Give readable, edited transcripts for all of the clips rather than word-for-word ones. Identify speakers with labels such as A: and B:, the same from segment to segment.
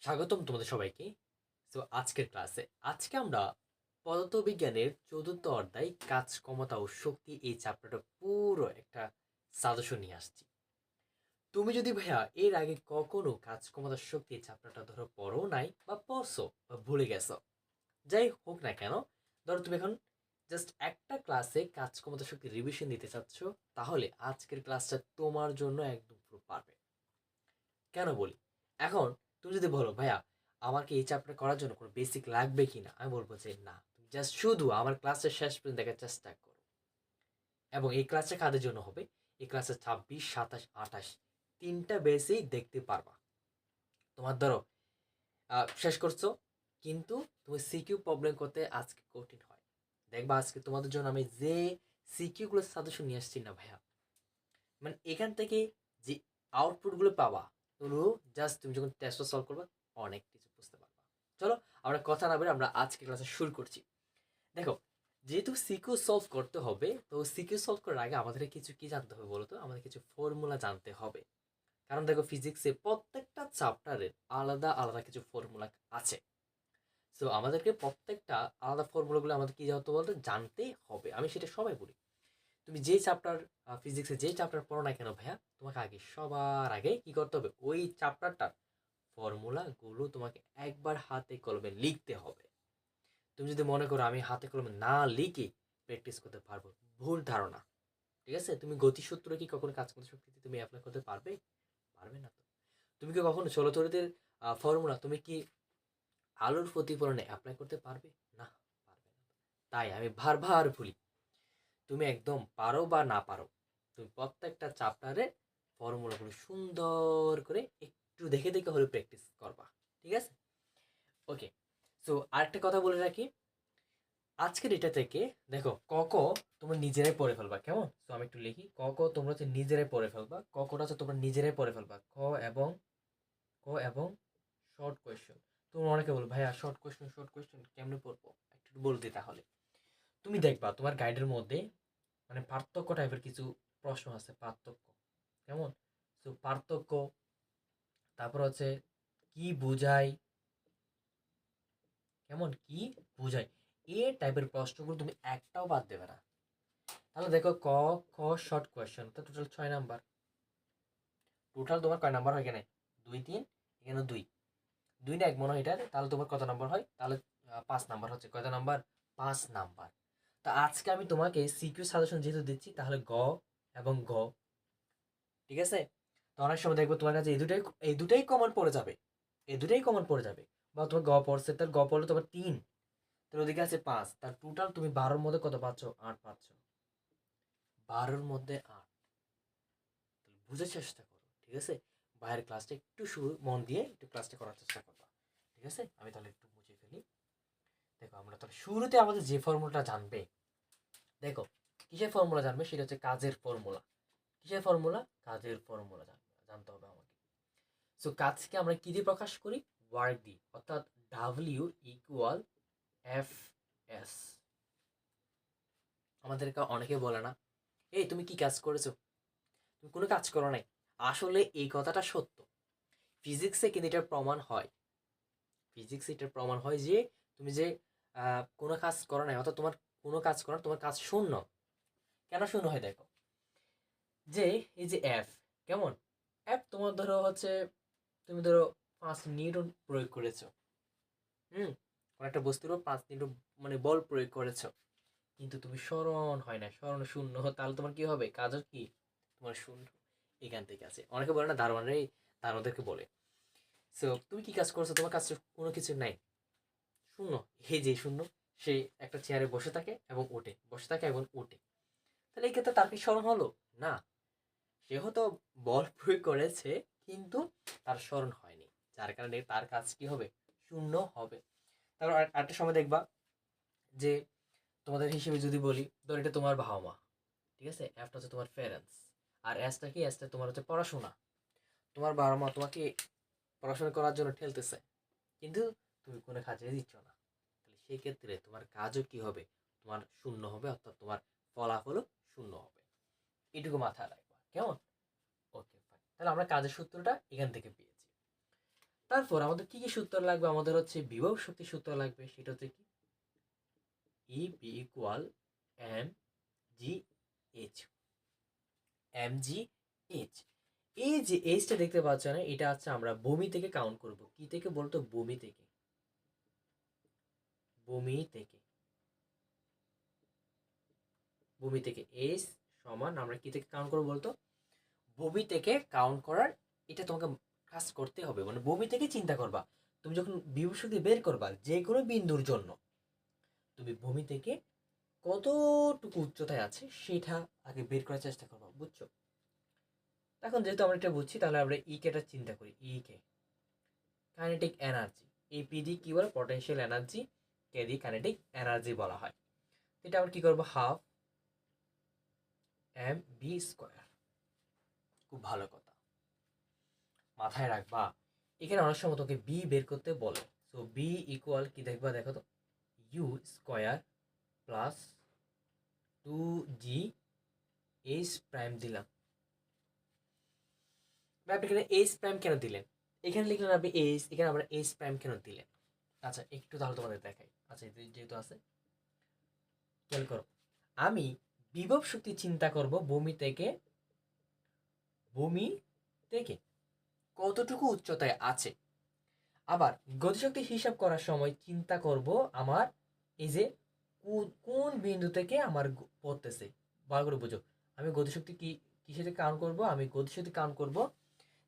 A: স্বাগতম তোমাদের সবাইকে। তো আজকের ক্লাসে আজকে আমরা পদার্থবিজ্ঞানের চতুর্থ অধ্যায় কাজ ক্ষমতা ও শক্তি এই চ্যাপ্টারটা পুরো একটা সাজেশন নিয়ে আসছি। তুমি যদি ভাইয়া এর আগে কখনো কাজ ক্ষমতা শক্তি এই চ্যাপ্টারটা ধরো পড়ো নাই বা পড়ছো বা ভুলে গেছো, যাই হোক না কেন, ধরো তুমি এখন জাস্ট একটা ক্লাসে কাজ ক্ষমতা শক্তি রিভিশন দিতে চাচ্ছ, তাহলে আজকের ক্লাসটা তোমার জন্য একদম পুরো পারবে। কেন বলি, এখন তুমি যদি বলো ভাইয়া আমার কি এই চ্যাপ্টার করার জন্য কোনো বেসিক লাগবে কি না, আমি বলবো যে না, তুমি জাস্ট শুধু আমার ক্লাসের শেষ পর্যন্ত দেখার চেষ্টা করো। এবং এই ক্লাসটা কাদের জন্য হবে, এই ক্লাসে 26, 27, 28 তিনটা বেসেই দেখতে পারবা। তোমার ধরো শেষ করছো, কিন্তু তুমি সিকিউ প্রবলেম করতে আজকে কঠিন হয়। দেখবা আজকে তোমাদের জন্য আমি যে সিকিউগুলো সাজেশন নিয়ে আসছি না ভাইয়া, মানে এখান থেকে যে আউটপুটগুলো পাবা, ওগুলো জাস্ট তুমি যখন টেস্টটা সলভ করবে অনেক কিছু বুঝতে পারবা। চলো আমরা কথা না বলে আমরা আজকে ক্লাসে শুরু করছি। দেখো, যেহেতু সিকিউ সলভ করতে হবে, তো সিকিউ সলভ করার আগে আমাদের কিছু কি জানতে হবে বলতো, আমাদের কিছু ফর্মুলা জানতে হবে। কারণ দেখো ফিজিক্সে প্রত্যেকটা চ্যাপ্টারের আলাদা আলাদা কিছু ফর্মুলা আছে। সো আমাদেরকে প্রত্যেকটা আলাদা ফর্মুলাগুলো আমাদের কি হতে বলতে জানতে হবে। আমি সেটা সবাই বলি, তুমি যে চ্যাপ্টার ফিজিক্সে যে চ্যাপ্টার পড়ো না কেন ভাইয়া, তোমাকে আগে সবার আগে কি করতে হবে, ওই চ্যাপ্টারটার ফর্মুলাগুলো তোমাকে একবার হাতে কলমে লিখতে হবে। তুমি যদি মনে করো আমি হাতে কলমে না লিখে প্র্যাকটিস করতে পারবো, ভুল ধারণা। ঠিক আছে, তুমি গতিসূত্র কি কখনো কাজ করতে শক্তিতে তুমি অ্যাপ্লাই করতে পারবে? পারবে না তো। তুমি কি কখনো চলতরিতের ফর্মুলা তুমি কি আলোর প্রতিফলনে অ্যাপ্লাই করতে পারবে? না, পারবে না। তাই আমি বারবার বলি, তুমি একদম পারো বা না পারো, তুমি প্রত্যেকটা চ্যাপ্টারে ফর্মুলাগুলো সুন্দর করে একটু দেখে দেখে হলে প্র্যাকটিস করবা। ঠিক আছে, ওকে। সো আরেকটা কথা বলে রাখি, আজকের এটা থেকে দেখো ক ক তোমরা নিজেরাই পড়ে ফেলবা, কেমন? তো আমি একটু লিখি, ক ক তোমরা হচ্ছে নিজেরাই পড়ে ফেলবা, ক কটা হচ্ছে তোমরা নিজেরাই পড়ে ফেলবা, এবং ক এবং শর্ট কোয়েশ্চেন। তোমরা অনেকে বলো ভাইয়া শর্ট কোয়েশ্চেন কেমনে পড়বো, একটু বলতে। তাহলে তুমি দেখবা তোমার গাইডের মধ্যে মানে পার্থক্য টাইপের কিছু প্রশ্ন আছে, পার্থক্য কেমন, তো পার্থক্য, তারপর হচ্ছে কি বোঝায়, কেমন কি বোঝায়, এ টাইপের প্রশ্নগুলো তুমি একটাও বাদ দেবে না। তাহলে দেখো ক খ শর্ট কোয়েশ্চেন তো টোটাল 6 নাম্বার। টোটাল তোমার কয় নাম্বার হয় এখানে? 2 3, এখানে 2, 2 না 1 মনে হয় এটার, তাহলে তোমার কত নাম্বার হয়? তাহলে 5 নাম্বার হচ্ছে। কয়টা নাম্বার? 5 নাম্বার। তো আজকে আমি তোমাকে সিকিউ সাজেশন যেহেতু দিচ্ছি, তাহলে গ এবং ঘ, ঠিক আছে? তো অনেক সময় দেখবো তোমার কাছে এই দুটাই কমন পড়ে যাবে, এই দুটাই কমন পড়ে যাবে। বা তোমার গ পড়ছে, তার গ পড়লে তোমার 3, তার ওদিকে আছে 5, তার টোটাল তুমি 12-র মধ্যে কত পাচ্ছ? 8 পাচ্ছ। 12-র মধ্যে 8, তাহলে বুঝার চেষ্টা করো। ঠিক আছে, বাইরের ক্লাসটা একটু শুরু মন দিয়ে একটু ক্লাসটা করার চেষ্টা করবা। ঠিক আছে, আমি তাহলে একটু মুছে ফেলি। দেখো আমরা তাহলে শুরুতে আমাদের যে ফর্মুলাটা জানবে, দেখো কিসের ফর্মুলা জানবে, সেটা হচ্ছে কাজের ফর্মুলা। কিসের ফর্মুলা? কাজের ফর্মুলা জানতে হবে আমাকে। সো কাজকে আমরা কি দিয়ে প্রকাশ করি? ওয়ার্ক দিয়ে, অর্থাৎ ডাব্লিউ ইকুয়াল এফ এস। আমাদেরকে অনেকে বলে না, এই তুমি কি কাজ করেছো, তুমি কোনো কাজ করো নাই। আসলে এই কথাটা সত্য, ফিজিক্সে কিন্তু এটার প্রমাণ হয়। ফিজিক্সে এটার প্রমাণ হয় যে তুমি যে কোনো কাজ করো নাই, অর্থাৎ তোমার কোনো কাজ করো না, তোমার কাজ শূন্য। কেন শূন্য হয় দেখো, যে এই যে এফ, কেমন, এফ তোমার ধরো হচ্ছে, তুমি ধরো 5 নিউটন প্রয়োগ করেছো, হুম, কোনো একটা বস্তুর উপর 5 নিউটন মানে বল প্রয়োগ করেছো, কিন্তু তুমি স্মরণ হয় না, স্মরণ শূন্য, তাহলে তোমার কি হবে? কাজও কি তোমার শূন্য। এখান থেকে আছে, অনেকে বলে না দারোয়ানরে, দারোয়ানদেরকে বলে, সো তুমি কি কাজ করছো, তোমার কাজ কোনো কিছু নাই, শূন্য। এই যে শূন্য, সে একটা চেয়ারে বসে থাকে এবং ওঠে, বসে থাকে এবং ওঠে, তাহলে এই ক্ষেত্রে তার কি স্মরণ হলো? না, সে হয়তো বল প্রয়োগ করেছে, কিন্তু তার স্মরণ হয়নি, যার কারণে তার কাজ কি হবে? শূন্য হবে। তারপর আরেকটা সময় দেখবা যে তোমাদের হিসেবে যদি বলি, ধর এটা তোমার বাবা মা, ঠিক আছে, এফটা হচ্ছে তোমার প্যারেন্টস, আর এসটা কি? এসটা তোমার হচ্ছে পড়াশোনা। তোমার বাবা মা তোমাকে পড়াশোনা করার জন্য ঠেলতেছে, কিন্তু তুমি কোনো কাজে দিচ্ছ না, তাহলে সেই ক্ষেত্রে তোমার কাজও কি হবে? তোমার শূন্য হবে, অর্থাৎ তোমার ফলাফলও শূন্য হবে। এটুকু মাথায় রাখবা, কেমন? ওকে ফাইন, তাহলে আমরা কাজের সূত্রটা এখান থেকে পেয়েছি। তারপর আমাদের কি কি সূত্র লাগবে, আমাদের হচ্ছে বিভব শক্তি সূত্র লাগবে, সেটা হচ্ছে কি E P equal M G H. M G H, এই যে এইচটা দেখতে পাচ্ছ না, এটা হচ্ছে আমরা ভূমি থেকে কাউন্ট করব। কি থেকে বলতো? ভূমি থেকে। ভূমি থেকে, ভূমি থেকে এইচ সমান আমরা কি থেকে কাউন্ট করবো বলতো? ভূমি থেকে কাউন্ট করার, এটা তোমাকে কাজ করতে হবে, মানে ভূমি থেকে চিন্তা করবা। তুমি যখন বিভব শক্তি বের করবা যে কোনো বিন্দুর জন্য, তুমি ভূমি থেকে কতটুকু উচ্চতায় আছে সেটা আগে বের করার চেষ্টা করবা, বুঝছো? এখন যেহেতু আমরা এটা বুঝছি, তাহলে আমরা ই কেটা চিন্তা করি। ই কে কাইনেটিক এনার্জি, এই পি ডি কি বলে? Potential energy, K D kinetic energy বলা হয়। এটা আমরা কি করবো? Half M V square. খুব ভালো কথা, মাথায় রাখবা। এখানে অনেক সময় তোকে বি বের করতে বলে। সো বি ইকুয়াল কি দেখবা? দেখো তো, U square plus 2g H prime দিলাম। আপনি এখানে এইচ প্রাইম কেন দিলেন? এখানে লিখলেন আপনি এইচ, এখানে আমরা এইচ প্রাইম কেন দিলেন? আচ্ছা একটু তাহলে তোমাদের দেখাই। আচ্ছা যেহেতু আছে, খেয়াল করো, আমি বিভব শক্তি চিন্তা করব ভূমি থেকে, ভূমি থেকে কতটুকু উচ্চতায় আছে। আবার গতিশক্তি হিসাব করার সময় চিন্তা করব আমার এই যে কোন বিন্দু থেকে আমার পড়তেছে। ভালো করে বুঝো, আমি গতিশক্তি কিসে থেকে কাউন্ট করব? আমি গতিশক্তি কাউন্ট করব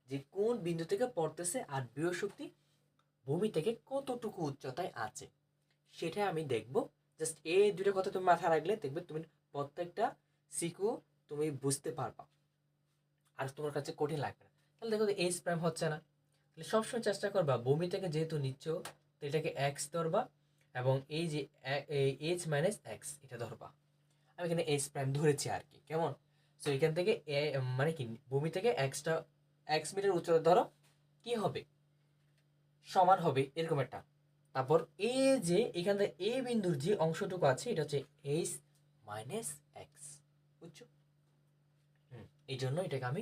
A: যে কোন বিন্দু থেকে পড়তেছে, আর বিভব শক্তি ভূমি থেকে কতটুকু উচ্চতায় আছে সেটা আমি দেখব। জাস্ট এই দুটো কথা তুমি মাথায় রাখলে দেখবে তুমি প্রত্যেকটা সিকু তুমি বুঝতে পারবা, আর তোমার কাছে কঠিন লাগবে না। তাহলে দেখো এইচ প্রাইম হচ্ছে না, তাহলে সবসময় চেষ্টা করবা ভূমি থেকে যেহেতু নিচ্ছ, তো এটাকে এক্স ধরবা, এবং এই যে এইচ মাইনাস এক্স এটা ধরবা। আমি এখানে এইচ প্রাইম ধরেছি আর কি, কেমন? সো এখান থেকে মানে কি ভূমি থেকে এক্সটা, এক্স মিটার উচ্চতা ধরো, কি হবে? সমান হবে এরকম একটা। তারপর এই যে এখান থেকে এ বিন্দুর যে অংশটুকু আছে এটা হচ্ছে এইচ মাইনাস এক্স, বুঝছো? এই জন্য এটাকে আমি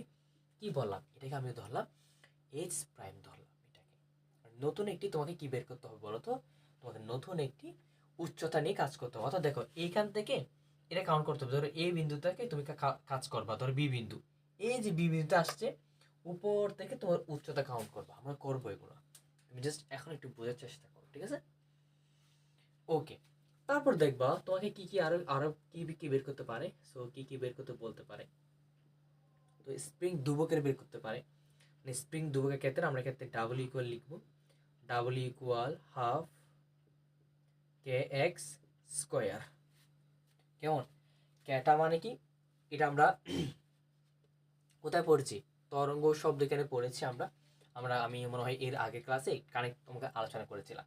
A: কি বললাম? এটাকে আমি ধরলাম এইচ প্রাইম ধরলাম এটাকে। নতুন একটি তোমাকে কি বের করতে হবে বলো তো? তোমাকে নতুন একটি উচ্চতা নিয়ে কাজ করতে হবে। অর্থাৎ দেখো এইখান থেকে এটা কাউন্ট করতে হবে। ধরো এই বিন্দুটাকে তুমি কাজ করবা, ধরো বি বিন্দু, এই যে বি বিন্দুতে আসছে, উপর থেকে তোমার উচ্চতা কাউন্ট করবা। আমরা করবো এগুলো, তুমি জাস্ট এখন একটু বোঝার চেষ্টা করো, ঠিক আছে? ওকে, তারপর দেখবা তোমাকে কি কি আরো আরো কি কি বের করতে পারে। সো কি কি বের করতে বলতে পারে? তো স্প্রিং দুবকের বের করতে পারে। মানে স্প্রিং দুবকের ক্ষেত্রে আমরা ক্ষেত্রে ডাবল ইকুয়াল লিখবো, ডাবল ইকুয়াল হাফ কে এক্স স্কোয়ার। কেমন? ক্যাটা মানে কি? এটা আমরা কোথায় পড়েছি? তরঙ্গ শব্দ এখানে পড়েছি আমরা। আমি মনে হয় এর আগের ক্লাসে কানেক্ট তোমাকে আলোচনা করেছিলাম।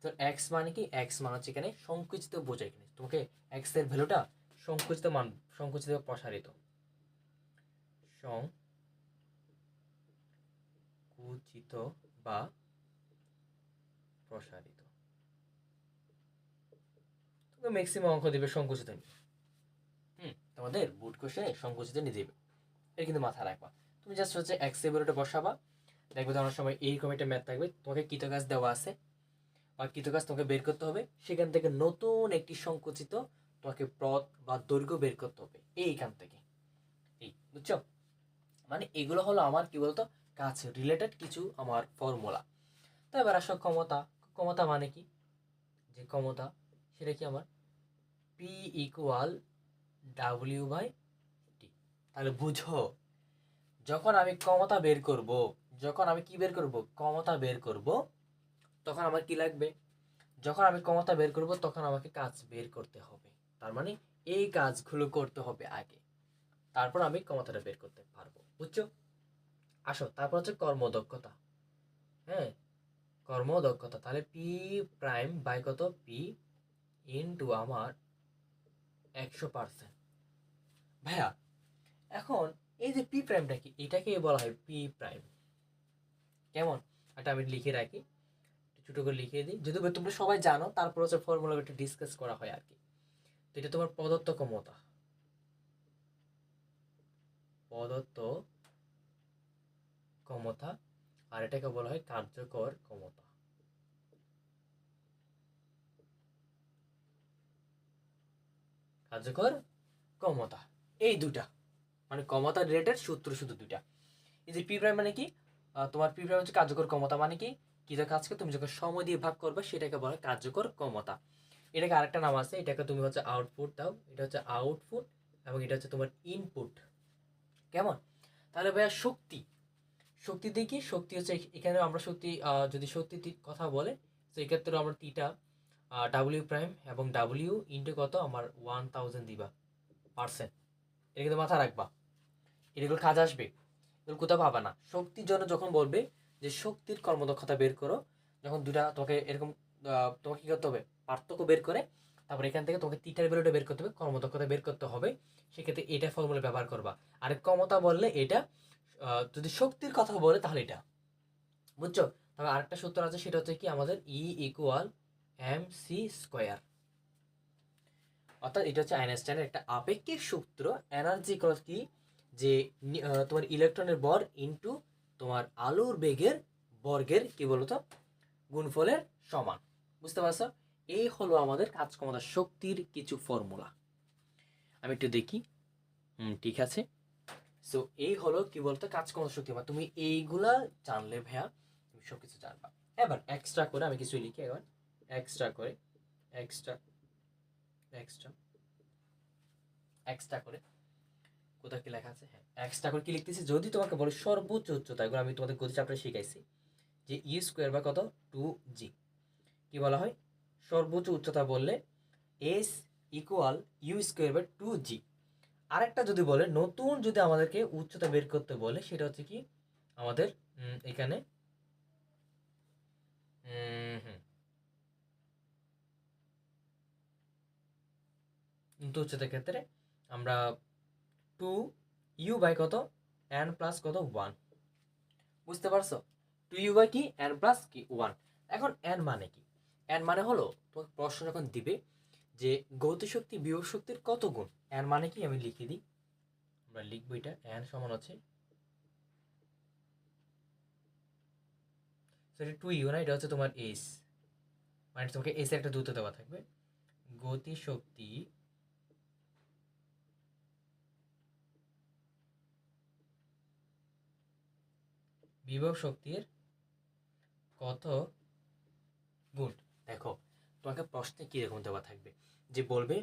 A: তো এক্স মানে কি? এক্স মানে হচ্ছে এখানে সংকুচিত বোঝায়। এখানে তোমাকে এক্স এর ভ্যালুটা সংকুচিত মান, সংকুচিত প্রসারিত, সংকুচিত বা প্রসারিত, তোকে ম্যাক্সিমাম অঙ্ক দিবে সংকুচিত নিয়ে। তোমাদের বুট কোশ্চেনে সংকুচিত নিয়ে দেবে, এটা কিন্তু মাথায় রাখবা। তুমি জাস্ট হচ্ছে এক্স এর ভ্যালুটা বসাবা, দেখবে তো অনেক সময় এইরকম একটা ম্যাথ থাকবে, তোমাকে কৃতকাজ দেওয়া আছে বা কৃতকাজ তোমাকে বের করতে হবে, সেখান থেকে নতুন একটি সংকুচিত তোমাকে পথ বা দৈর্ঘ্য বের করতে হবে এইখান থেকে। এই বুঝছো? মানে এগুলো হলো আমার কি বলতো কাজ রিলেটেড কিছু আমার ফর্মুলা। তো এবার আসো ক্ষমতা। ক্ষমতা মানে কি? যে ক্ষমতা সেটা কি আমার P equal W by T. তাহলে বুঝো, যখন আমি ক্ষমতা বের করব, যখন আমি কি বের করব? ক্ষমতা বের করব, তখন আমার কি লাগবে? যখন আমি ক্ষমতা বের করব তখন আমাকে কাজ বের করতে হবে। তার মানে এই কাজগুলো করতে হবে আগে, তারপর আমি ক্ষমতাটা বের করতে পারবো, বুঝছো? আসো তারপর হচ্ছে কর্মদক্ষতা। হ্যাঁ, কর্মদক্ষতা, তাহলে পি প্রাইম বাই কত? পি ইনটু আমার 100%। ভাইয়া এখন এই যে পি প্রাইমটা কি? এটাকে বলা হয় পি প্রাইম। কেমন? এটা আমি লিখে রাখি, ছোট করে লিখে দিই, যদি তোমরা সবাই জানো, তারপর হচ্ছে ফর্মুলা একটু ডিসকাস করা হয় আর কি। তো এটা তোমার প্রদত্ত ক্ষমতা, প্রদত্ত ক্ষমতা, আর এটাকে বলা হয় কার্যকর ক্ষমতা। কার্যকর ক্ষমতা, এই দুটা মানে ক্ষমতা রিলেটেড সূত্র শুধু দুটা। এই যে পি প্রাইম মানে কি, তোমার পি প্রাইম হচ্ছে কার্যকর ক্ষমতা, মানে কি কি কাজকে তুমি যখন সময় দিয়ে ভাগ করবে সেটাকে বলা হয় কার্যকর ক্ষমতা। এটাকে আরেকটা নাম আছে, এটাকে তুমি হচ্ছে আউটপুট দাও, এটা হচ্ছে আউটপুট, এবং এটা হচ্ছে তোমার ইনপুট। কেমন? তাহলে ভাইয়া শক্তি, শক্তি দিয়ে কি, শক্তি হচ্ছে এখানে আমরা শক্তি যদি শক্তির কথা বলে তো এক্ষেত্রে আমরা টিটা ডাব্লিউ প্রাইম এবং ডাব্লিউ ইন্টু কত আমার 1000 দিবা পার্সেন্ট। এটা কিন্তু মাথা রাখবা, এগুলো কাজ আসবে, এগুলো কোথাও পাবা না। শক্তির জন্য যখন বলবে যে শক্তির কর্মদক্ষতা বের করো, যখন দুটা তোমাকে এরকম তোমাকে কী করতে হবে, পার্থক্য বের করে তারপর এখান থেকে তোমাকে তিটার ভ্যালুটা বের করতে হবে, কর্মদক্ষতা বের করতে হবে, সেক্ষেত্রে এটা ফর্মুলা ব্যবহার করবা। আর ক্ষমতা বললে এটা, যদি শক্তির কথা বলে তাহলে এটা, বুঝছো? তবে আরেকটা সূত্র আছে, সেটা হচ্ছে কি আমাদের E=mc²। অর্থাৎ এটা হচ্ছে আইনস্টাইনের একটা আপেক্ষিক সূত্র। এনার্জি কি, যে তোমার ইলেকট্রনের ভর ইনটু তোমার আলোর বেগের বর্গের কি বলতো গুণফলের সমান। বুঝতে পারছো? এই হলো আমাদের কাজ ক্ষমতা শক্তির কিছু ফর্মুলা। আমি একটু দেখি, ঠিক আছে। সো এই হলো কি বলতো কাজ ক্ষমতা শক্তি। তুমি এইগুলা জানলে ভাইয়া তুমি সবকিছু জানবা। এবার এক্সট্রা করে আমি কিছু লিখি, এবার এক্সট্রা করে এক্সট্রা এক্সট্রা এক্সট্রা করে কোথাও কি লেখা আছে? হ্যাঁ, এক্সট্রা করে কি লিখতেছি, যদি তোমাকে বলে সর্বোচ্চ উচ্চতা, এগুলো আমি তোমাদের গতি চ্যাপ্টারে শিখাইছি, যে E² বা কত 2g, কি বলা হয় সর্বোচ্চ উচ্চতা বললে S=U²/2g। আরেকটা যদি বলে নতুন, যদি আমাদেরকে উচ্চতা বের করতে বলে, সেটা হচ্ছে কি আমাদের এখানে নতুন উচ্চতার ক্ষেত্রে আমরা 2u/ কত n প্লাস কত 1। বুঝতে পারছো? 2u/ কি n প্লাস কি 1। এখন n মানে কি? n মানে হলো তোমার প্রশ্ন যখন দিবে যে গতিশক্তি বিভব শক্তির কত গুণ, n মানে কি আমি লিখে দিই, আমরা লিখবো এটা n সমান হচ্ছে সেটা 2u না, এটা হচ্ছে তোমার s, মানে তোমাকে s এর একটা দ্রুত দেওয়া থাকবে, গতিশক্তি বিভব শক্তির কত গুণ। দেখো তোমাকে প্রশ্নে কি রকম দেওয়া থাকবে, যে বলবে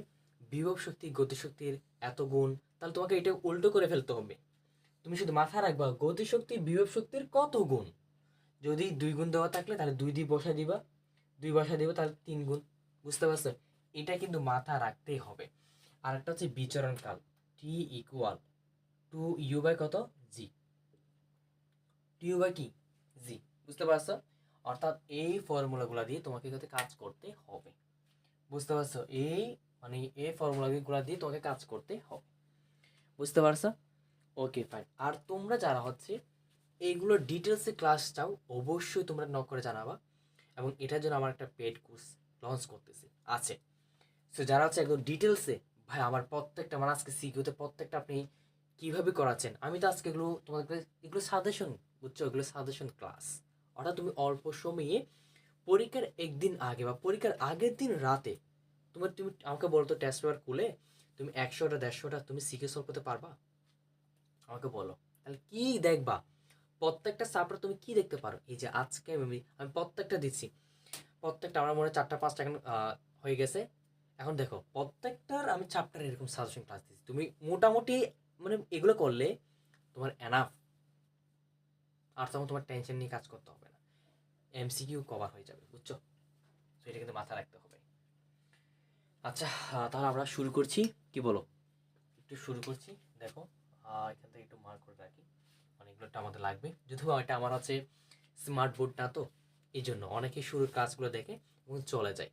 A: বিভব শক্তি গতিশক্তির এত গুণ, তাহলে তোমাকে এটা উল্টো করে ফেলতে হবে। তুমি শুধু মাথায় রাখবা গতিশক্তি বিভব শক্তির কত গুণ। যদি 2 গুণ দেওয়া থাকলে তাহলে 2 দিয়ে বসায় দিবা, 2 বসায় দিবা তাহলে 3 গুণ। বুঝতে পারছো? এটা কিন্তু মাথা রাখতেই হবে। আর একটা হচ্ছে বিচরণ কাল, T=2u/ কত জি, 2u/ কি জি। বুঝতে পারছো? অর্থাৎ এই ফর্মুলাগুলো দিয়ে তোমাকে কিন্তু কাজ করতে হবে। বুঝতে পারছো? মানে এই ফর্মুলাগুলো দিয়ে তোমাকে কাজ করতে হবে। বুঝতে পারছো? Okay fine. আর তোমরা যারা হচ্ছে এইগুলো ডিটেলসে ক্লাস চাও, অবশ্যই তোমরা নক করে জানাবা, এবং এটার জন্য আমার একটা পেড কোর্স লঞ্চ করতেছি আছে। সো যারা হচ্ছে একদম ডিটেলসে, ভাই আমার প্রত্যেকটা মানে আজকে সিকিউতে প্রত্যেকটা আপনি কীভাবে করাচ্ছেন, আমি তো আজকে এগুলো তোমাদেরকে এগুলো সাজেশন, বুঝছো, এগুলো সাজেশন ক্লাস। অর্থাৎ তুমি অল্প সময়ে পরীক্ষার একদিন আগে বা পরীক্ষার আগের দিন রাতে তুমি আমাকে বলতো টেস্ট পেপার খুলে তুমি 100টা 150টা তুমি শিখে সলভ করতে পারবা? আমাকে বলো। তাহলে কি দেখবা, প্রত্যেকটা চ্যাপ্টার তুমি কি দেখতে পারো, এই যে আজকে আমি প্রত্যেকটা দিচ্ছি, প্রত্যেকটা আমার মনে হয় 4টা 5টা এখন হয়ে গেছে। এখন দেখো প্রত্যেকটার আমি চ্যাপ্টার এরকম সাজেশন ক্লাস দিচ্ছি, তুমি মোটামুটি মানে এগুলো করলে তোমার এনাফ, আর তখন তোমার টেনশন নিয়ে কাজ করতে হবে না, এমসিকিউ কভার হয়ে যাবে। বুঝছো? তো এটা কিন্তু মাথায় রাখতে হবে। আচ্ছা, তাহলে আমরা শুরু করছি, কি বলো? একটু শুরু করছি। দেখো এখান থেকে একটু মার্ক করে রাখি, অনেকগুলো আমাদের লাগবে, যদিও এটা আমার হচ্ছে স্মার্ট বোর্ড না, তো এই জন্য অনেকে শুরুর কাজগুলো দেখে এবং চলে যায়।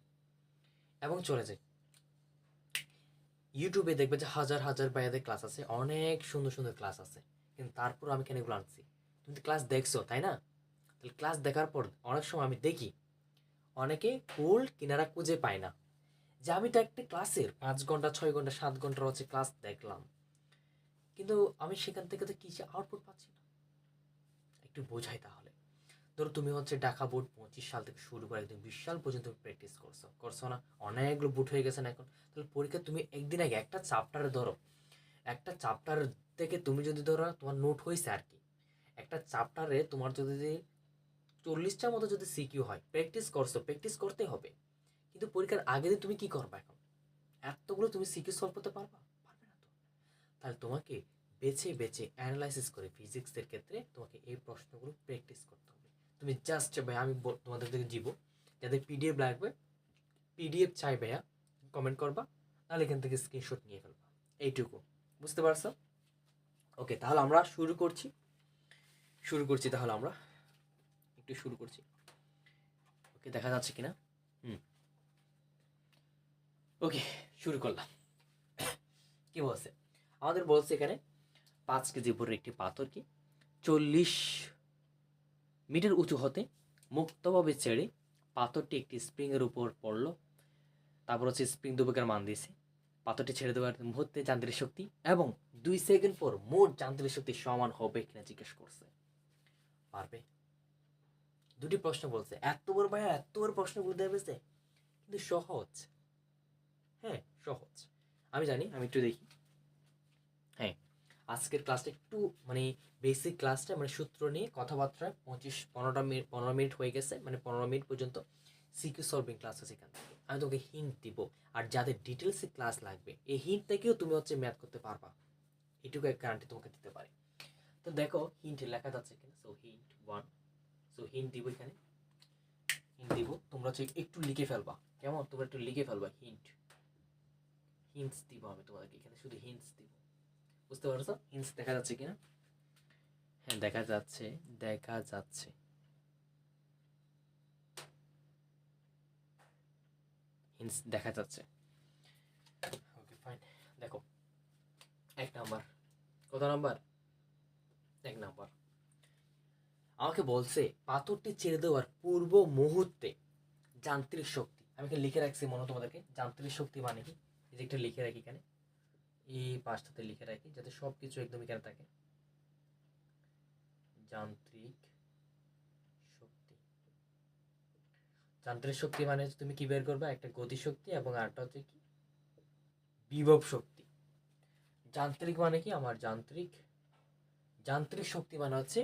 A: ইউটিউবে দেখবে যে হাজার হাজার বাইরে ক্লাস আছে, অনেক সুন্দর সুন্দর ক্লাস আছে, কিন্তু তারপর আমি কেন এগুলো আনছি? তুমি তো ক্লাস দেখছো তাই না? তাহলে ক্লাস দেখার পর অনেক সময় আমি দেখি অনেকে কুল কিনারা খুঁজে পায় না, যে আমি তো একটা ক্লাসের 5 ঘন্টা 6 ঘন্টা 7 ঘন্টার হচ্ছে ক্লাস দেখলাম, কিন্তু আমি সেখান থেকে তো কিছু আউটপুট পাচ্ছি না। একটু বোঝাই তাহলে। ধরো তুমি হচ্ছে ঢাকা বোর্ড 25 সাল থেকে শুরু করে একদম 20 সাল পর্যন্ত প্র্যাকটিস করছো না, অনেকগুলো বুট হয়ে গেছে না এখন। তাহলে পরীক্ষা তুমি একদিন আগে একটা চ্যাপ্টারে ধরো, একটা চ্যাপ্টার থেকে তুমি যদি ধরো তোমার নোট হয়েছে আর কি, একটা চ্যাপ্টারে তোমার যদি 40টার মতো যদি সিকিউ হয়, প্র্যাকটিস করতে হবে। কিন্তু পরীক্ষার আগে দিন তুমি কি করবা এখন? এতগুলো তুমি সিকিউ সলভ করতে পারবা? পারবে না তো। তাহলে তোমাকে বেছে বেছে অ্যানালাইসিস করে ফিজিক্সের ক্ষেত্রে তোমাকে এই প্রশ্নগুলো প্র্যাকটিস করতে হবে। তুমি জাস্ট ভাই আমি তোমাদের থেকে জীব যাদের পিডিএফ লাগবে, পিডিএফ চাই ভাইয়া কমেন্ট করবা, তাহলে এখান থেকে স্ক্রিনশট নিয়ে ফেলবা। এইটুকু বুঝতে পারছো? ওকে, তাহলে আমরা শুরু করছি তাহলে আমরা একটু শুরু করছি। ওকে, দেখা যাচ্ছে কিনা? ওকে, শুরু করলাম। কি বলছে আমাদের? বলছে এখানে 5 কেজি ভরের একটি পাথর কি 40 মিটার উঁচু হতে মুক্তভাবে ছেড়ে পাথরটি একটি স্প্রিংয়ের উপর পড়লো। তারপর হচ্ছে স্প্রিং দুবেগের মান দিয়েছে। পাথরটি ছেড়ে দেওয়ার মুহূর্তে যান্ত্রিক শক্তি এবং 2 সেকেন্ড পর মোট যান্ত্রিক শক্তি সমান হবে কিনা জিজ্ঞেস করছে। পারবে? দুটি প্রশ্ন বলছে, এত বড় ভাইয়া এত বড় প্রশ্নগুলো দেবে, কিন্তু সহজ। হ্যাঁ সহজ, আমি জানি। আমি একটু দেখি। হ্যাঁ, আজকের ক্লাসটা একটু মানে বেসিক ক্লাসটা মানে সূত্র নিয়ে কথাবার্তা 15 মিনিট হয়ে গেছে, মানে 15 মিনিট পর্যন্ত সিকিউ সলভিং ক্লাস আছে এখান থেকে। আমি তোমাকে হিন্ট দিব, আর যাদের ডিটেলসে ক্লাস লাগবে এই হিন্ট থেকেও তুমি হচ্ছে ম্যাথ করতে পারবা, এটুকু এক গ্যারান্টি তোমাকে দিতে পারি। তো দেখো হিন্ট লেখা যাচ্ছে কিনা। সো হিন্ট 1, সো হিন্ট দিব এখানে, হিন্ট দিব, তোমরা হচ্ছে একটু লিখে ফেলবা। কেমন? তোমরা একটু লিখে ফেলবা। হিন্টস দিব আমি তোমাদেরকে এখানে, শুধু হিন্টস দিব। বুঝতে পারছো? হিন্টস দেখা যাচ্ছে কিনা? হ্যাঁ দেখা যাচ্ছে, হিন্টস দেখা যাচ্ছে। ওকে ফাইন, দেখো 1 নাম্বার। কত নাম্বার? 1 নাম্বার। আমাকে বলছে পাথরটি ছেড়ে দেওয়ার পূর্ব মুহূর্তে যান্ত্রিক শক্তি, আমি এখানে লিখে রাখছি মনে তোমাদেরকে যান্ত্রিক শক্তি মানে কি, এই যে একটা লিখে রাখি এখানে, এই পাঁচটাতে লিখে রাখি যাতে সব কিছু একদম এখানে থাকে। যান্ত্রিক শক্তি, যান্ত্রিক শক্তি মানে তুমি কি বের করবে? একটা গতি শক্তি এবং আরেকটা হচ্ছে কি বিভব শক্তি। যান্ত্রিক মানে কি আমার যান্ত্রিক শক্তি মানে হচ্ছে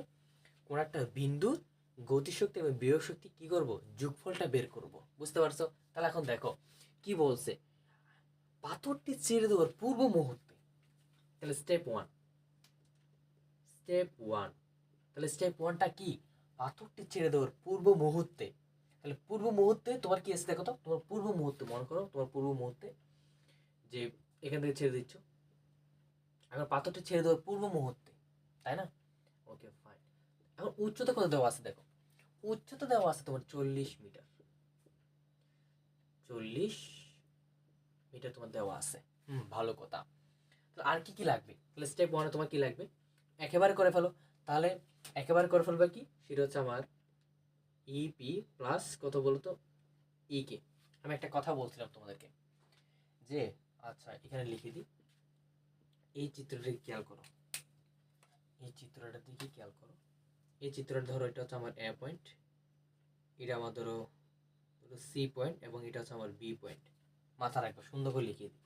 A: কোন একটা বিন্দুর গতিশক্তি এবং বিভব শক্তি কি করব? যোগফলটা বের করব। বুঝতে পারছো? তাহলে এখন দেখো কি বলছে, পাথরটি ছেড়ে দেওয়ার পূর্ব মুহূর্তে। তাহলে স্টেপ ওয়ান, তাহলে স্টেপ ওয়ানটা কি? পাথরটি ছেড়ে দেওয়ার পূর্ব মুহূর্তে। তাহলে পূর্ব মুহূর্তে তোমার কি আছে দেখো তো, তোমার পূর্ব মুহূর্তে মনে করো, তোমার পূর্ব মুহূর্তে যে এখান থেকে ছেড়ে দিচ্ছ, এখন পাথরটি ছেড়ে দেওয়ার পূর্ব মুহূর্তে, তাই না? Okay fine. এখন উচ্চতা কত দেওয়া আছে দেখো, উচ্চতা দেওয়া আছে তোমার 40 মিটার, 40 মিটার তোমার দেওয়া আছে। ভালো কথা। তাহলে আর কি কি লাগবে? তাহলে স্টেপ ওয়ানে তোমার কি লাগবে? একেবারে করে ফেলো। তাহলে একেবারে করে ফেলবে কি, সেটা হচ্ছে আমার ইপি প্লাস কত বলতো কে। আমি একটা কথা বলছিলাম তোমাদেরকে যে, আচ্ছা এখানে লিখে দিই, এই চিত্রটা খেয়াল করো, এই চিত্রটা দিকে খেয়াল করো। এই চিত্রটা ধরো, এটা হচ্ছে আমার এ পয়েন্ট, এটা আমার ধরো সি পয়েন্ট, এবং এটা হচ্ছে আমার বি পয়েন্ট। মাথা রাখবো, সুন্দর করে লিখিয়ে দিই।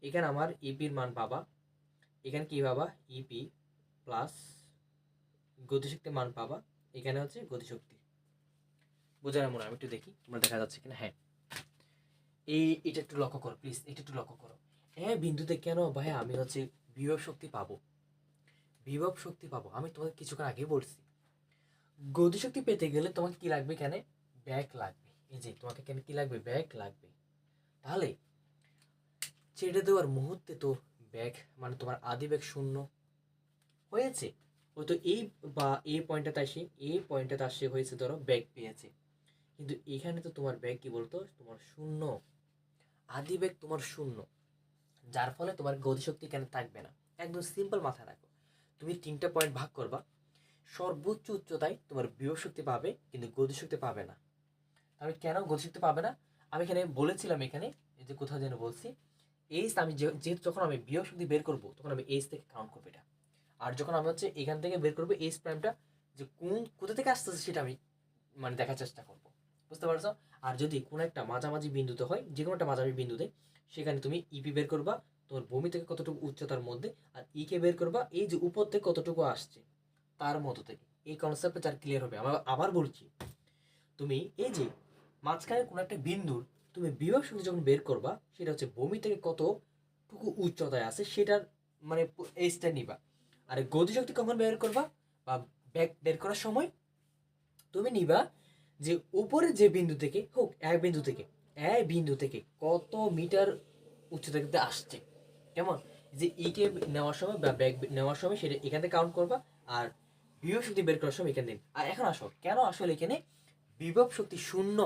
A: এখানে আমার ইপির মান পাবা, এখানে কি পাবা? ইপি প্লাস গতিশক্তির মান পাবা, এখানে হচ্ছে গতিশক্তি। বোঝার মনে আমি একটু দেখি তোমরা দেখা যাচ্ছে কিনা। হ্যাঁ, এটা একটু লক্ষ্য করো প্লিজ, এটা একটু লক্ষ্য করো। হ্যাঁ বিন্দুতে কেন ভাই আমি হচ্ছে বিভব শক্তি পাবো, আমি তোমাকে কিছুক্ষণ আগে বলছি। গতিশক্তি পেতে গেলে তোমাকে কি লাগবে? এখানে ব্যাক লাগবে। এই যে তোমাকে কেন কি লাগবে? ব্যাক লাগবে। তাহলে ছেড়ে দেওয়ার মুহূর্তে তো ব্যাক মানে তোমার আদি ব্যাক 0 হয়েছে। ও তো এই বা এই পয়েন্টটাতে আসে হয়েছে, ধরো ব্যাক পেয়েছে। কিন্তু এখানে তো তোমার ব্যাক কি বলতো, তোমার 0, আদি ব্যাক তোমার 0, যার ফলে তোমার গতিশক্তি এখানে থাকবে না। একদম সিম্পল মাথায় রাখো, তুমি 3টা পয়েন্ট ভাগ করবা, সর্বোচ্চ উচ্চতায় তোমার বিভব শক্তি পাবে কিন্তু গতিশক্তি পাবে না। আমি কেন গতিশক্তি পাবে না আমি এখানে বলেছিলাম, এখানে এই যে কোথাও যেন বলছি, এইচ আমি যেহেতু যখন আমি বিভব শক্তি বের করবো তখন আমি এইচ থেকে কাউন্ট করবো এটা, আর যখন আমি হচ্ছে এখান থেকে বের করবো এইচ প্রাইমটা, যে কোথা থেকে আসতেছে সেটা আমি মানে দেখার চেষ্টা করব, বুঝতে পারছো? আর যদি কোনো একটা মাঝামাঝি বিন্দুতে হয়, যে কোনো একটা মাঝামাঝি বিন্দুতে, সেখানে তুমি ইপি বের করবা তোমার ভূমি থেকে কতটুকু উচ্চতার মধ্যে, আর ইকে বের করবা এই যে উপর থেকে কতটুকু আসছে তার মধ্য থেকে। এই কনসেপ্টটা যার ক্লিয়ার হবে, আমার আবার বলছি, তুমি এই যে মাঝখানে কোনো একটা বিন্দুর তুমি বিভব শক্তি যখন বের করবা, সেটা হচ্ছে ভূমি থেকে কতটুকু উচ্চতায় আছে সেটার মানে এইচটা নিবা। আর গতি শক্তি কখন বের করবা বা ব্যাক বের করার সময় তুমি নিবা যে উপরে যে বিন্দু থেকে হোক, এক বিন্দু থেকে কত মিটার উচ্চতাতে আসছে, কেমন? যে ইকে নেওয়ার সময় বা ব্যাক নেওয়ার সময় সেটা এখান থেকে কাউন্ট করবা, আর বিভব শক্তি বের করার সময় এখান থেকে। আর এখন আসো, কেন আসলে এখানে বিভব শক্তি শূন্য?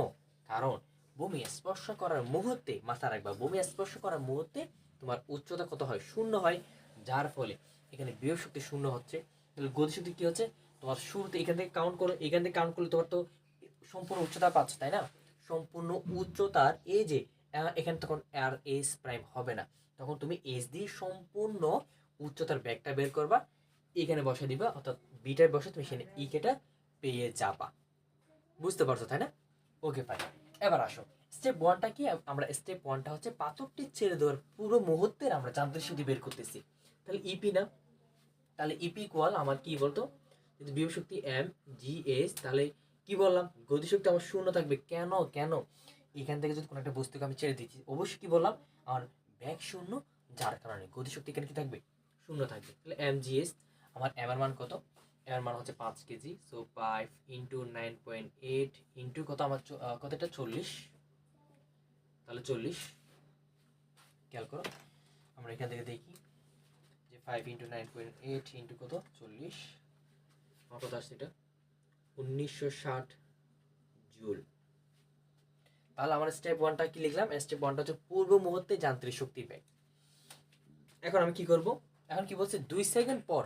A: কারণ ভূমি স্পর্শ করার মুহূর্তে, মাথা রাখবা, ভূমি স্পর্শ করার মুহূর্তে তোমার উচ্চতা কত হয়? শূন্য হয়। যার ফলে এখানে বিভব শক্তি শূন্য হচ্ছে। তাহলে গতিশক্তি কি হচ্ছে? তোমার শুরুতে এখান থেকে কাউন্ট করো, এখান থেকে কাউন্ট করলে তোমার তো সম্পূর্ণ উচ্চতা পাচ্ছ, তাই না? সম্পূর্ণ উচ্চতার এই যে এখানে তখন আর এস প্রাইম হবে না, তখন তুমি এস দিয়ে সম্পূর্ণ উচ্চতার ব্যাগটা বের করবা, এখানে বসে দিবা, অর্থাৎ বিটায় বসে তুমি সেখানে ইকেটা পেয়ে যাবা। বুঝতে পারছো তাই না? Okay fine. এবার আসো স্টেপ ওয়ানটা কি, আমরা স্টেপ ওয়ানটা হচ্ছে পাথরটি ছেড়ে দেওয়ার পুরো মুহূর্তের আমরা যান্ত্রিক শক্তি বের করতেছি। তাহলে ইপি না, তাহলে ইপি ইকুয়াল আমার কি বলতো, যদি বিভব শক্তি এম জি এস, তাহলে কি বললাম, গতিশক্তি আমার শূন্য থাকবে। কেন? কেন এখান থেকে যদি কোনো একটা বস্তুকে আমি ছেড়ে দিচ্ছি, অবশ্যই কি বললাম, আমার ব্যাগ শূন্য, যার কারণে গতিশক্তি এখানে কি থাকবে? শূন্য থাকবে। তাহলে এম জি এস, আমার এম এর মান কত? এর মান হচ্ছে 5 কেজি। সো 5 ইন্টু 9.8 ইন্টু কত আমার কতটা 40, তাহলে 40। খেয়াল করো, আমরা এখান থেকে দেখি যে 5 ইন্টু 9.8 ইন্টু কত 40, আমার কত আসছে এটা? 1960 জুল। তাহলে আমার স্টেপ ওয়ানটা কি লিখলাম? স্টেপ ওয়ানটা হচ্ছে পূর্ব মুহূর্তে যান্ত্রিক শক্তি ব্যয়। এখন আমি কি করব? এখন কি বলছে 2 সেকেন্ড পর,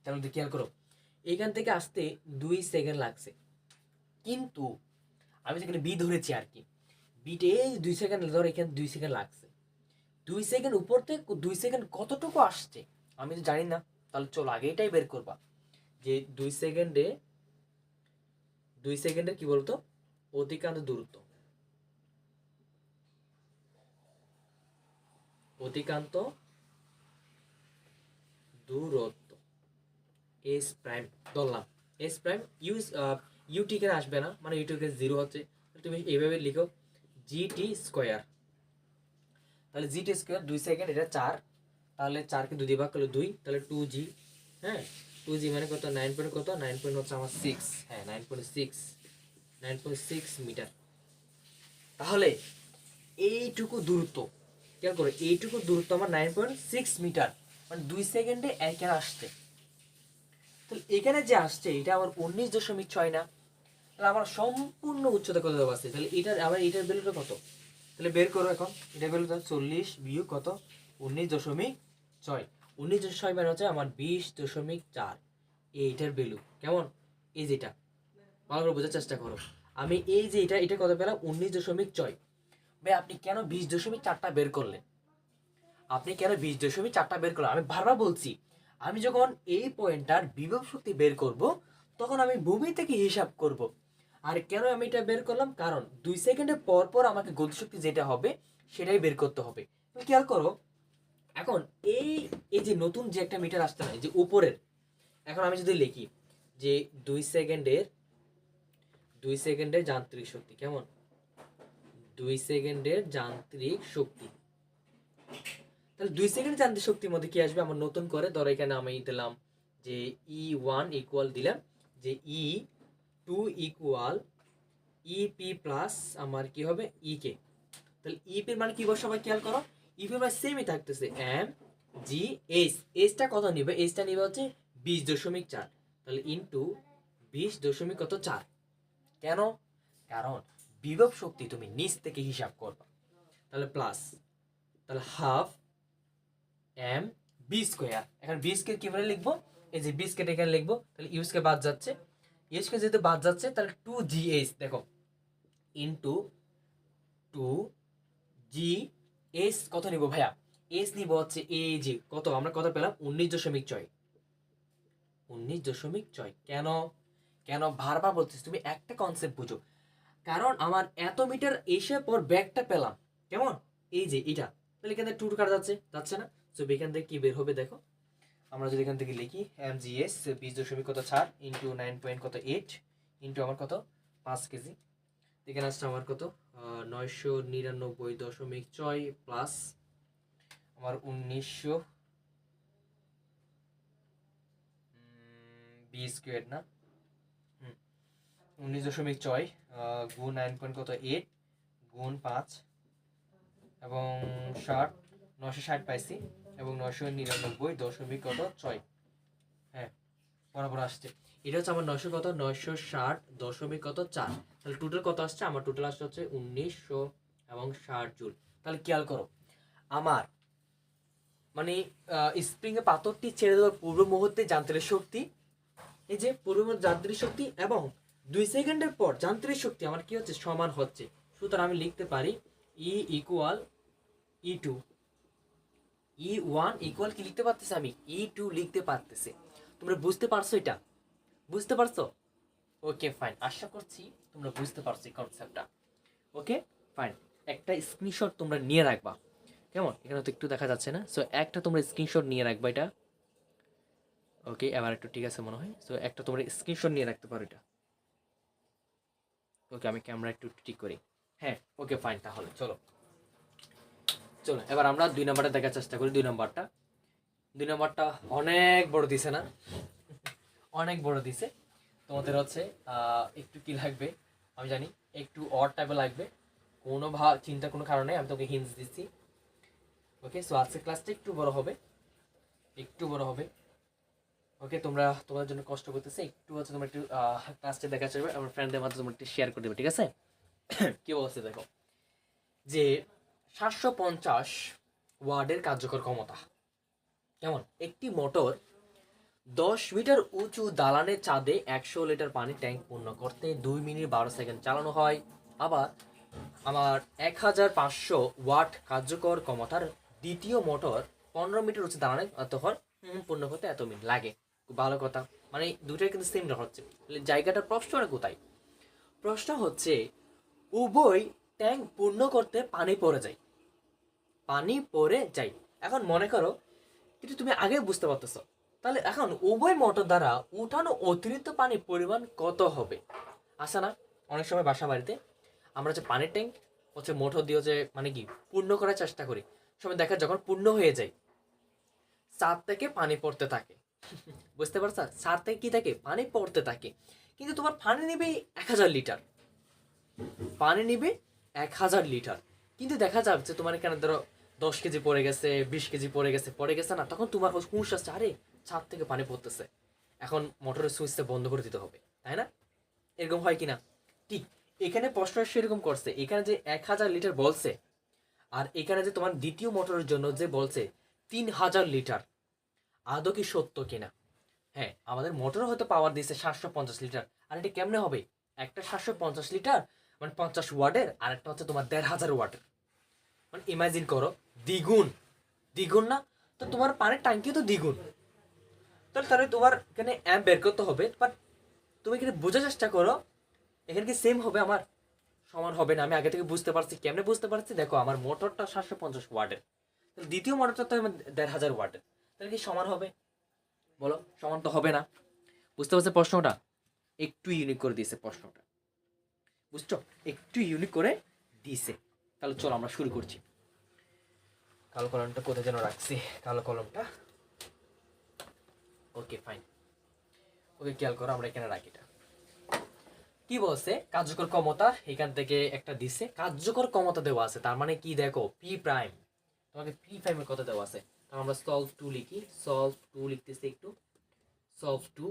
A: তাহলে খেয়াল করো, এখান থেকে আসতে 2 সেকেন্ড লাগছে, কিন্তু আমি যেখানে বি ধরেছি আর কি, বিটে 2 সেকেন্ড ধরে, এখানে 2 সেকেন্ড লাগছে। 2 সেকেন্ড উপর থেকে 2 সেকেন্ড কতটুকু আসছে আমি তো জানি না। তাহলে চলো আগে এটাই বের করবা যে 2 সেকেন্ডে কি বলতো অতিক্রান্ত দূরত্ব, অতিক্রান্ত দূরত্ব এস প্রাইম ধরলাম। এস প্রাইম ইউ টি কে আসবে না, মানে ইউ টি কে 0 হচ্ছে। তুমি এইভাবে লিখো জিটি স্কোয়ার, তাহলে জিটি স্কোয়ার 2 সেকেন্ড, এটা 4, তাহলে 4কে 2 দিয়ে ভাগ করলে 2, তাহলে 2 জি। হ্যাঁ, 2 জি মানে কত? 9 পয়েন্ট কত? 9 পয়েন্ট হচ্ছে আমার 6, হ্যাঁ 9.6 মিটার। তাহলে এইটুকু দূরত্ব, খেয়াল করো, এইটুকু দূরত্ব আমার 9.6 মিটার, মানে 2 সেকেন্ডে এখানে আসছে। তাহলে এখানে যে আসছে এটা আমার 19.6 না, তাহলে আমার সম্পূর্ণ উচ্চতা কত দেওয়া আছে? তাহলে এটার আবার এটার ভ্যালুটা কত? তাহলে বের করো এখন, এটার ভ্যালু 40 বিয়োগ কত? 19.6। 19.6 মানে হচ্ছে আমার 20.4, এইটার ভ্যালু কেমন? এই যেটা ভালো করে বোঝার চেষ্টা করো। আমি এই যে এটা কত পেলাম? 19.6। ভাই আপনি কেন 20.4টা বের করলেন? আপনি কেন 20.4টা বের করলেন? আমি বারবার বলছি, আমি যখন এই পয়েন্টটার বিভব শক্তি বের করব, তখন আমি ভূমি থেকে হিসাব করব। আর কেন আমি এটা বের করলাম? কারণ 2 সেকেন্ডের পর পর আমাকে গতিশক্তি যেটা হবে সেটাই বের করতে হবে। তুমি খেয়াল করো, এখন এই এই যে নতুন যে একটা মিটার আসতে হয় যে উপরের, এখন আমি যদি লিখি যে 2 সেকেন্ডের 2 সেকেন্ডের যান্ত্রিক শক্তি কেমন? 2 সেকেন্ডের যান্ত্রিক শক্তি, তাহলে 2 সেকেন্ডের যান্ত্রিক শক্তির মধ্যে কি আসবে আমার নতুন করে? ধরো এখানে আমি দিলাম যে E1 ইকুয়াল দিলাম যে E2 ইকুয়াল ইপি প্লাস আমার কি হবে ইকে। তাহলে ইপির মানে কি বসে সবাই খেয়াল করো, ইপির মানে সেমই থাকতেছে এম জি এইচ। এইচটা কত নিবে? এইচটা নিবে হচ্ছে 20.4, তাহলে ইনটু 20 কত 4। কেন? কারণ বিভব শক্তি তুমি নিচ থেকে হিসাব করবা, তাহলে প্লাস, তাহলে হাফ এম বি স্কোয়ার। এখন বি স্কোয়ার কিভাবে লিখবো? এই যে বি স্কোয়ার এখানে লিখবো, তাহলে ইউজ কে বাদ যাচ্ছে, ইউজ কে যেহেতু বাদ যাচ্ছে তাহলে 2GH দেখো ইনটু 2GH কত নিব ভাইয়া? এস নিব হচ্ছে এই যে কত, আমরা কত পেলাম? 19.6। 19.6 কেন? কেন বারবার বলছিস? তুমি একটা কনসেপ্ট বুঝো। কারণ আমার এত মিটার এসে পর ব্যাগটা পেলাম কেমন, এই যে এটা, তাহলে এখান থেকে টুর কাটা যাচ্ছে, যাচ্ছে না? সো এখান থেকে কি বের হবে দেখো, আমরা যদি এখান থেকে লিখি MGS 20.4 ইন্টু 9.8 ইন্টু আমার কত 5 কেজি, এখানে আসছে আমার কত 999.6 প্লাস আমার 1920 না 19.6 গুণ 9.8 গুণ 5 এবং 60, 960 পাইছি এবং 999.6 হ্যাঁ বরাবর আসছে। এটা হচ্ছে আমার 960.4, তাহলে টোটাল কত আসছে? আমার টোটাল আসছে হচ্ছে 1960 জুল। তাহলে খেয়াল করো, আমার মানে স্প্রিং এ পাথরটি ছেড়ে দেওয়ার পূর্ব মুহূর্তে যান্ত্রিক শক্তি, এই যে পূর্ব মুহূর্তে যান্ত্রিক শক্তি এবং 2 সেকেন্ডের পর যান্ত্রিক শক্তি আমার কি হচ্ছে? সমান হচ্ছে। সুতরাং আমি লিখতে পারি E equal E2, E1 equal কি লিখতে পারতেছি? আমি E2 লিখতে পারতেছি। তোমরা বুঝতে পারছো? এটা বুঝতে পারছো? ওকে ফাইন, আশা করছি তোমরা বুঝতে পারছো এই কনসেপ্টটা। ওকে ফাইন, একটা স্ক্রিনশট তোমরা নিয়ে রাখবা কেমন, এখানে তো একটু দেখা যাচ্ছে না, সো একটা তোমরা স্ক্রিনশট নিয়ে রাখবা এটা। ওকে এবার একটু ঠিক আছে মনে হয়, সো একটা তোমরা স্ক্রিনশট নিয়ে রাখতে পারো এটা। ওকে আমি ক্যামেরা একটু ঠিক করি। হ্যাঁ ওকে ফাইন, তাহলে চলো চলো এবার আমরা 2 নম্বরটা দেখার চেষ্টা করি। 2 নম্বরটা অনেক বড় দিছে না? অনেক বড় দিছে। তোমাদের হচ্ছে একটু কি লাগবে আমি জানি, একটু অড টাইপের লাগবে, কোনো চিন্তার কোনো কারণে আমি তোকে হিন্টস দিচ্ছি। ওকে সো আজকের ক্লাসটা একটু বড় হবে, একটু বড় হবে। ওকে তোমরা তোমাদের জন্য কষ্ট করতেছে, একটু হচ্ছে তোমরা একটু ক্লাসটা দেখা যাবে, আমার ফ্রেন্ডদের মাধ্যমে তোমরা একটু শেয়ার করে দেবে, ঠিক আছে? কি বলছে দেখো, যে 750 ওয়ার্ডের কার্যকর ক্ষমতা কেমন, একটি মোটর 10 মিটার উঁচু দালানের ছাদে 100 লিটার পানি ট্যাঙ্ক পূর্ণ করতে 2 মিনিট 12 সেকেন্ড চালানো হয়। আবার আমার 1500 ওয়াট কার্যকর ক্ষমতার দ্বিতীয় মোটর 15 মিটার উঁচু দালানে তখন পূর্ণ করতে এত মিনিট লাগে। খুব ভালো কথা, মানে দুটোই কিন্তু সেম হচ্ছে। জায়গাটার প্রশ্নটা কোথায়? প্রশ্ন হচ্ছে উভয় ট্যাঙ্ক পূর্ণ করতে পানি পড়ে যায়, পানি পড়ে যায়। এখন মনে করো, কিন্তু তুমি আগে বুঝতে পারতেছো, তাহলে এখন উভয় মোটর দ্বারা উঠানো অতিরিক্ত পানির পরিমাণ কত হবে? আসে না অনেক সময় বাসা বাড়িতে আমরা যে পানির ট্যাঙ্ক হচ্ছে মোটর দিয়ে হচ্ছে মানে কি পূর্ণ করার চেষ্টা করি, সময় দেখা যখন পূর্ণ হয়ে যায় ছাদ থেকে পানি পড়তে থাকে। বুঝতে পারছো? ছাদ থেকে কি থাকে? পানি পড়তে থাকে। কিন্তু তোমার পানি নেবে 1000 লিটার, পানি নিবে 1000 লিটার, কিন্তু দেখা যাচ্ছে তোমার এখানে ধরো 10 কেজি পড়ে গেছে, 20 কেজি পড়ে গেছে না, তখন তোমার হুঁশ আসছে, আরে ছাদ থেকে পানি পড়তেছে, এখন মোটরের সুইচটা বন্ধ করে দিতে হবে, তাই না? এরকম হয় কিনা? ঠিক এখানে প্রশ্ন সেরকম করছে, এখানে যে 1000 লিটার বলছে আর এখানে যে তোমার দ্বিতীয় মোটরের জন্য যে বলছে 3000 লিটার, আদৌ কি সত্য কিনা? হ্যাঁ আমাদের মোটর হয়তো পাওয়ার দিচ্ছে 750 লিটার, আর এটা কেমনে হবে? একটা 750 লিটার মানে 50 ওয়াটের, আর একটা হচ্ছে তোমার 1500 ওয়াটের, মানে ইমাজিন করো, দ্বিগুণ, দ্বিগুণ না? তো তোমার পানির ট্যাঙ্কি তো দ্বিগুণ, তাহলে তাহলে তোমার এখানে অ্যাম্প বের করতে হবে, বাট তুমি এখানে বোঝার চেষ্টা করো, এখানে কি সেম হবে? আমার সমান হবে না। আমি আগে থেকে বুঝতে পারছি, কেমনে বুঝতে পারছি দেখো, আমার মোটরটা 750 ওয়াটের, দ্বিতীয় মোটরটা তো 1500 ওয়াটের, তাহলে কি সমান হবে? বলো, সমান তো হবে না। বুঝতে পারছো প্রশ্নটা? একটু ইউনিক করে দিয়েছে প্রশ্নটা, বুঝছো? একটু ইউনিক করে দিয়েছে। তাহলে চলো আমরা শুরু করছি। কালো কলমটা কোথায় যেন রাখছি, কালো কলমটা। ওকে ফাইন, ওকে খেয়াল করো, আমরা এখানে রাখি এটা। কি বলছে? কার্যকর ক্ষমতা এখান থেকে একটা দিছে, কার্যকর ক্ষমতা দেওয়া আছে, তার মানে কি দেখো পি প্রাইম, তোমাকে পি প্রাইমের কথা দেওয়া আছে। আমরা সলভ টু লিখি, সলভ টু লিখতেছি একটু, সলভ টু।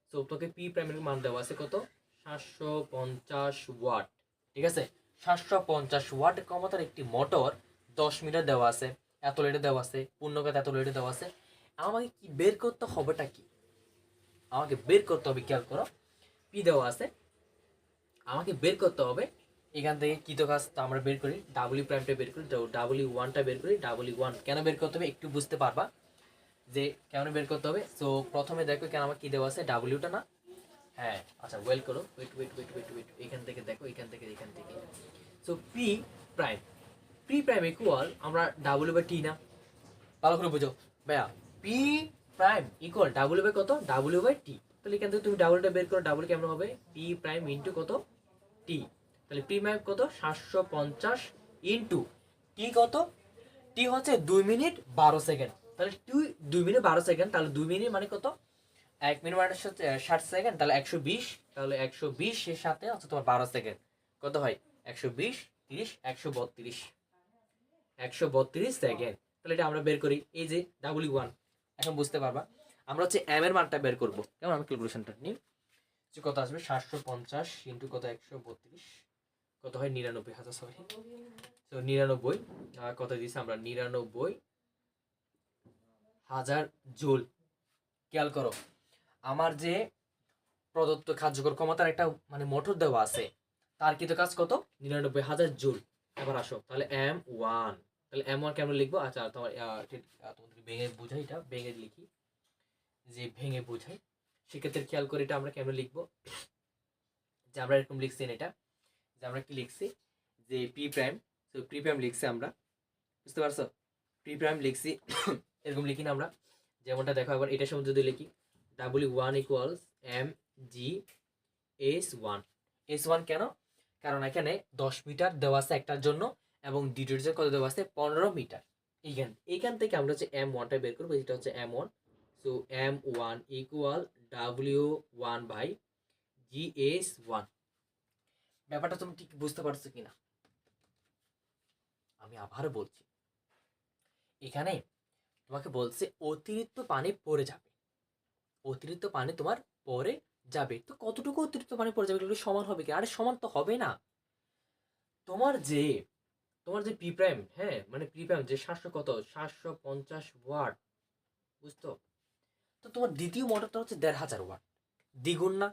A: সো তোকে পি প্রাইমের মান দেওয়া আছে কত? 750 ওয়াট, ঠিক আছে? 750 ওয়াট ক্ষমতার একটি মোটর 10 মিটার দেওয়া আছে, এত লিটার দেওয়া আছে, পূর্ণগত এত লিটার দেওয়া আছে। আমাকে কি বের করতে হবেটা কি? আমাকে বের করতে হবে, খেয়াল করো, পি দেওয়া আছে, আমাকে বের করতে হবে এখান থেকে কি তো কাজ আমরা বের করি, ডাব্লিউ প্রাইমটা বের করি, ডাব্লিউ ওয়ানটা বের করি। ডাব্লিউ ওয়ান কেন বের করতে হবে একটু বুঝতে পারবা। যে কেমন বের করতে হবে। সো প্রথমে দেখো কেন আমার কি দেওয়া আছে, ডাব্লিউটা না, হ্যাঁ আচ্ছা ওয়েল করো, wait wait wait wait wait, এখান থেকে দেখো, এখান থেকে। So P prime, P prime equal আমরা ডাব্লিউ বাই টি না, ভালো করে বুঝো ভাইয়া, P prime equal W by কত, ডাব্লিউ বাই টি। তাহলে এখান থেকে তুমি ডাব্লিউটা বের করো, ডাব্লিউ কেমন হবে, পি প্রাইম ইন্টু কত, টি। তাহলে পি প্রাইম কত 750 ইন্টু টি কত, টি হচ্ছে 2 মিনিট 12 সেকেন্ড। তাহলে 2 মিনিট 12 সেকেন্ড, তাহলে 2 মিনিট মানে কত, 1 মিনিট মানে 60 সেকেন্ড, তাহলে 120, তাহলে 120 এর সাথে হচ্ছে তোমার 12 সেকেন্ড, কত হয় 120, 30, 132 সেকেন্ড। তাহলে এটা আমরা বের করি, এই যে W1 এখন বুঝতে পারবা। আমরা হচ্ছে এম এর মানটা বের করবো, কেমন, আমি ক্যালকুলেশনটা নিই। কত আসবে 750 ইন্টু কত 132, কত হয় 99,000, সরি তো 99, কত দিয়েছি আমরা 99,000 জুল। খেয়াল করো আমার যে প্রদত্ত কার্যকর ক্ষমতার একটা মানে মোটর দেওয়া আছে, তার কিন্তু কাজ কত 99,000 জুল। এবার আসো তাহলে M1, তাহলে M1 কেমন লিখবো, আচ্ছা তোমার তোমাদের ভেঙে বোঝাই, এটা ভেঙে লিখি, যে ভেঙে বোঝাই সেক্ষেত্রে খেয়াল করে এটা আমরা কেমন লিখবো, যে আমরা এরকম লিখছি এটা, যে আমরা কি লিখছি, যে পি প্রাইম, তো পি প্রাইম লিখছি আমরা, বুঝতে পারছো, পি প্রাইম লিখছি এরকম লিখি না আমরা, যেমনটা দেখো একবার এটার সময় যদি লিখি W1 equals M G S1, S1 কেন, কারণ এখানে 10 মিটার দেওয়া আছে একটার জন্য, এবং দ্বিতীয়টার কত দেওয়া আছে 15 মিটার। এইখান থেকে আমরা হচ্ছে M1টা বের করবো, এটা হচ্ছে M1। So M1 equal W1 by GS1। ব্যাপারটা তুমি ঠিক বুঝতে পারছো কিনা, আমি আবার বলছি, এখানে তোমাকে বলছে অতিরিক্ত পানি পড়ে যাবে, অতিরিক্ত পানি তোমার পরে যাবে, তো কতটুকু অতিরিক্ত পানি পড়ে যাবে, এগুলো সমান হবে কি, আরে সমান তো হবে না। তোমার যে তোমার যে পি প্রাইম, হ্যাঁ মানে পি প্রাইম যে 750 ওয়াট, বুঝতো, তো তোমার দ্বিতীয় মোটরটা হচ্ছে 1,500 ওয়াট, দ্বিগুণ না,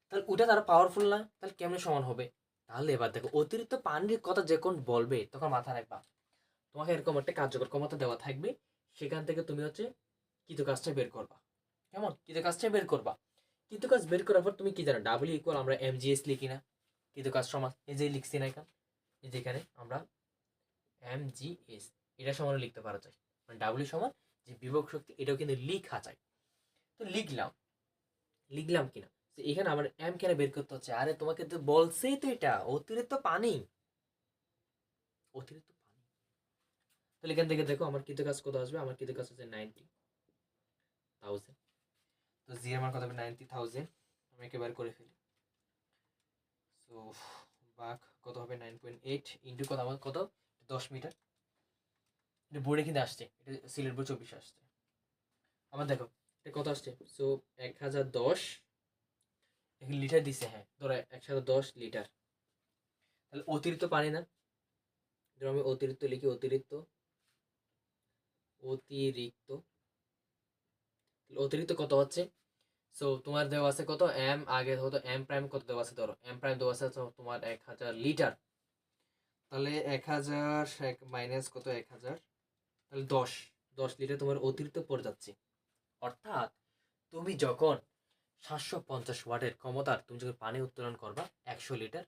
A: তাহলে ওটা তারা পাওয়ারফুল না, তাহলে কেমনে সমান হবে। তাহলে এবার দেখো অতিরিক্ত পানির কথা যখন বলবে তখন মাথা রাখবা, তোমাকে এরকম একটা কার্যকর ক্ষমতা দেওয়া থাকবে, সেখান থেকে তুমি হচ্ছে কৃত কাজটা বের করবা, কেমন কৃত কাজটা বের করবা। কৃত কাজ বের করার পর তুমি কি জানো, ডাব্লিউ ইকুয়াল আমরা MGS লিখি না, কৃত কাজ সমান এই যে লিখছি না এখানে, এই যে এখানে আমরা MGS এটা সমান লিখতে পারা যায়, মানে ডাব্লিউ সমান যে বিভব শক্তি, এটাও কিন্তু লিখা যায়। তো লিখলাম কিনা, তো এখানে আমার এম কেন বের করতে হচ্ছে, আরে তোমাকে তো বলছেই তো এটা অতিরিক্ত পানি, অতিরিক্ত পানি। তাহলে এখান থেকে দেখো আমার কৃত কাজ কত আসবে, আমার কৃত কাজ হচ্ছে 90,000। তো জি আমার কত হবে 90,000, আমি একেবারে করে ফেলি। সো বাঘ কত হবে 9.8 ইন্টু কত, আমার কত 10 মিটার, এটা বোর্ডে কিন্তু আসছে, এটা সিলেট বোর্ড 24 আসছে আমার, দেখো এটা কত আসছে। সো 1010 এখানে লিটার দিছে, হ্যাঁ ধরো 110 লিটার, তাহলে অতিরিক্ত পানি না, ধরো আমি অতিরিক্ত লিখি, অতিরিক্ত অতিরিক্ত অতিরিক্ত কত হচ্ছে। সো তোমার দেওয়া আছে কত এম, আগে হতো এম প্রাইম কত দেওয়া আছে, ধরো এম প্রাইম দেওয়া আছে তোমার 1000 লিটার, তাহলে 1000 মাইনাস কত 1000, তাহলে 10 লিটার তোমার অতিরিক্ত পড়ে যাচ্ছে। অর্থাৎ তুমি যখন 750 ওয়াটের ক্ষমতার তুমি যখন পানি উত্তোলন করবা 100 লিটার,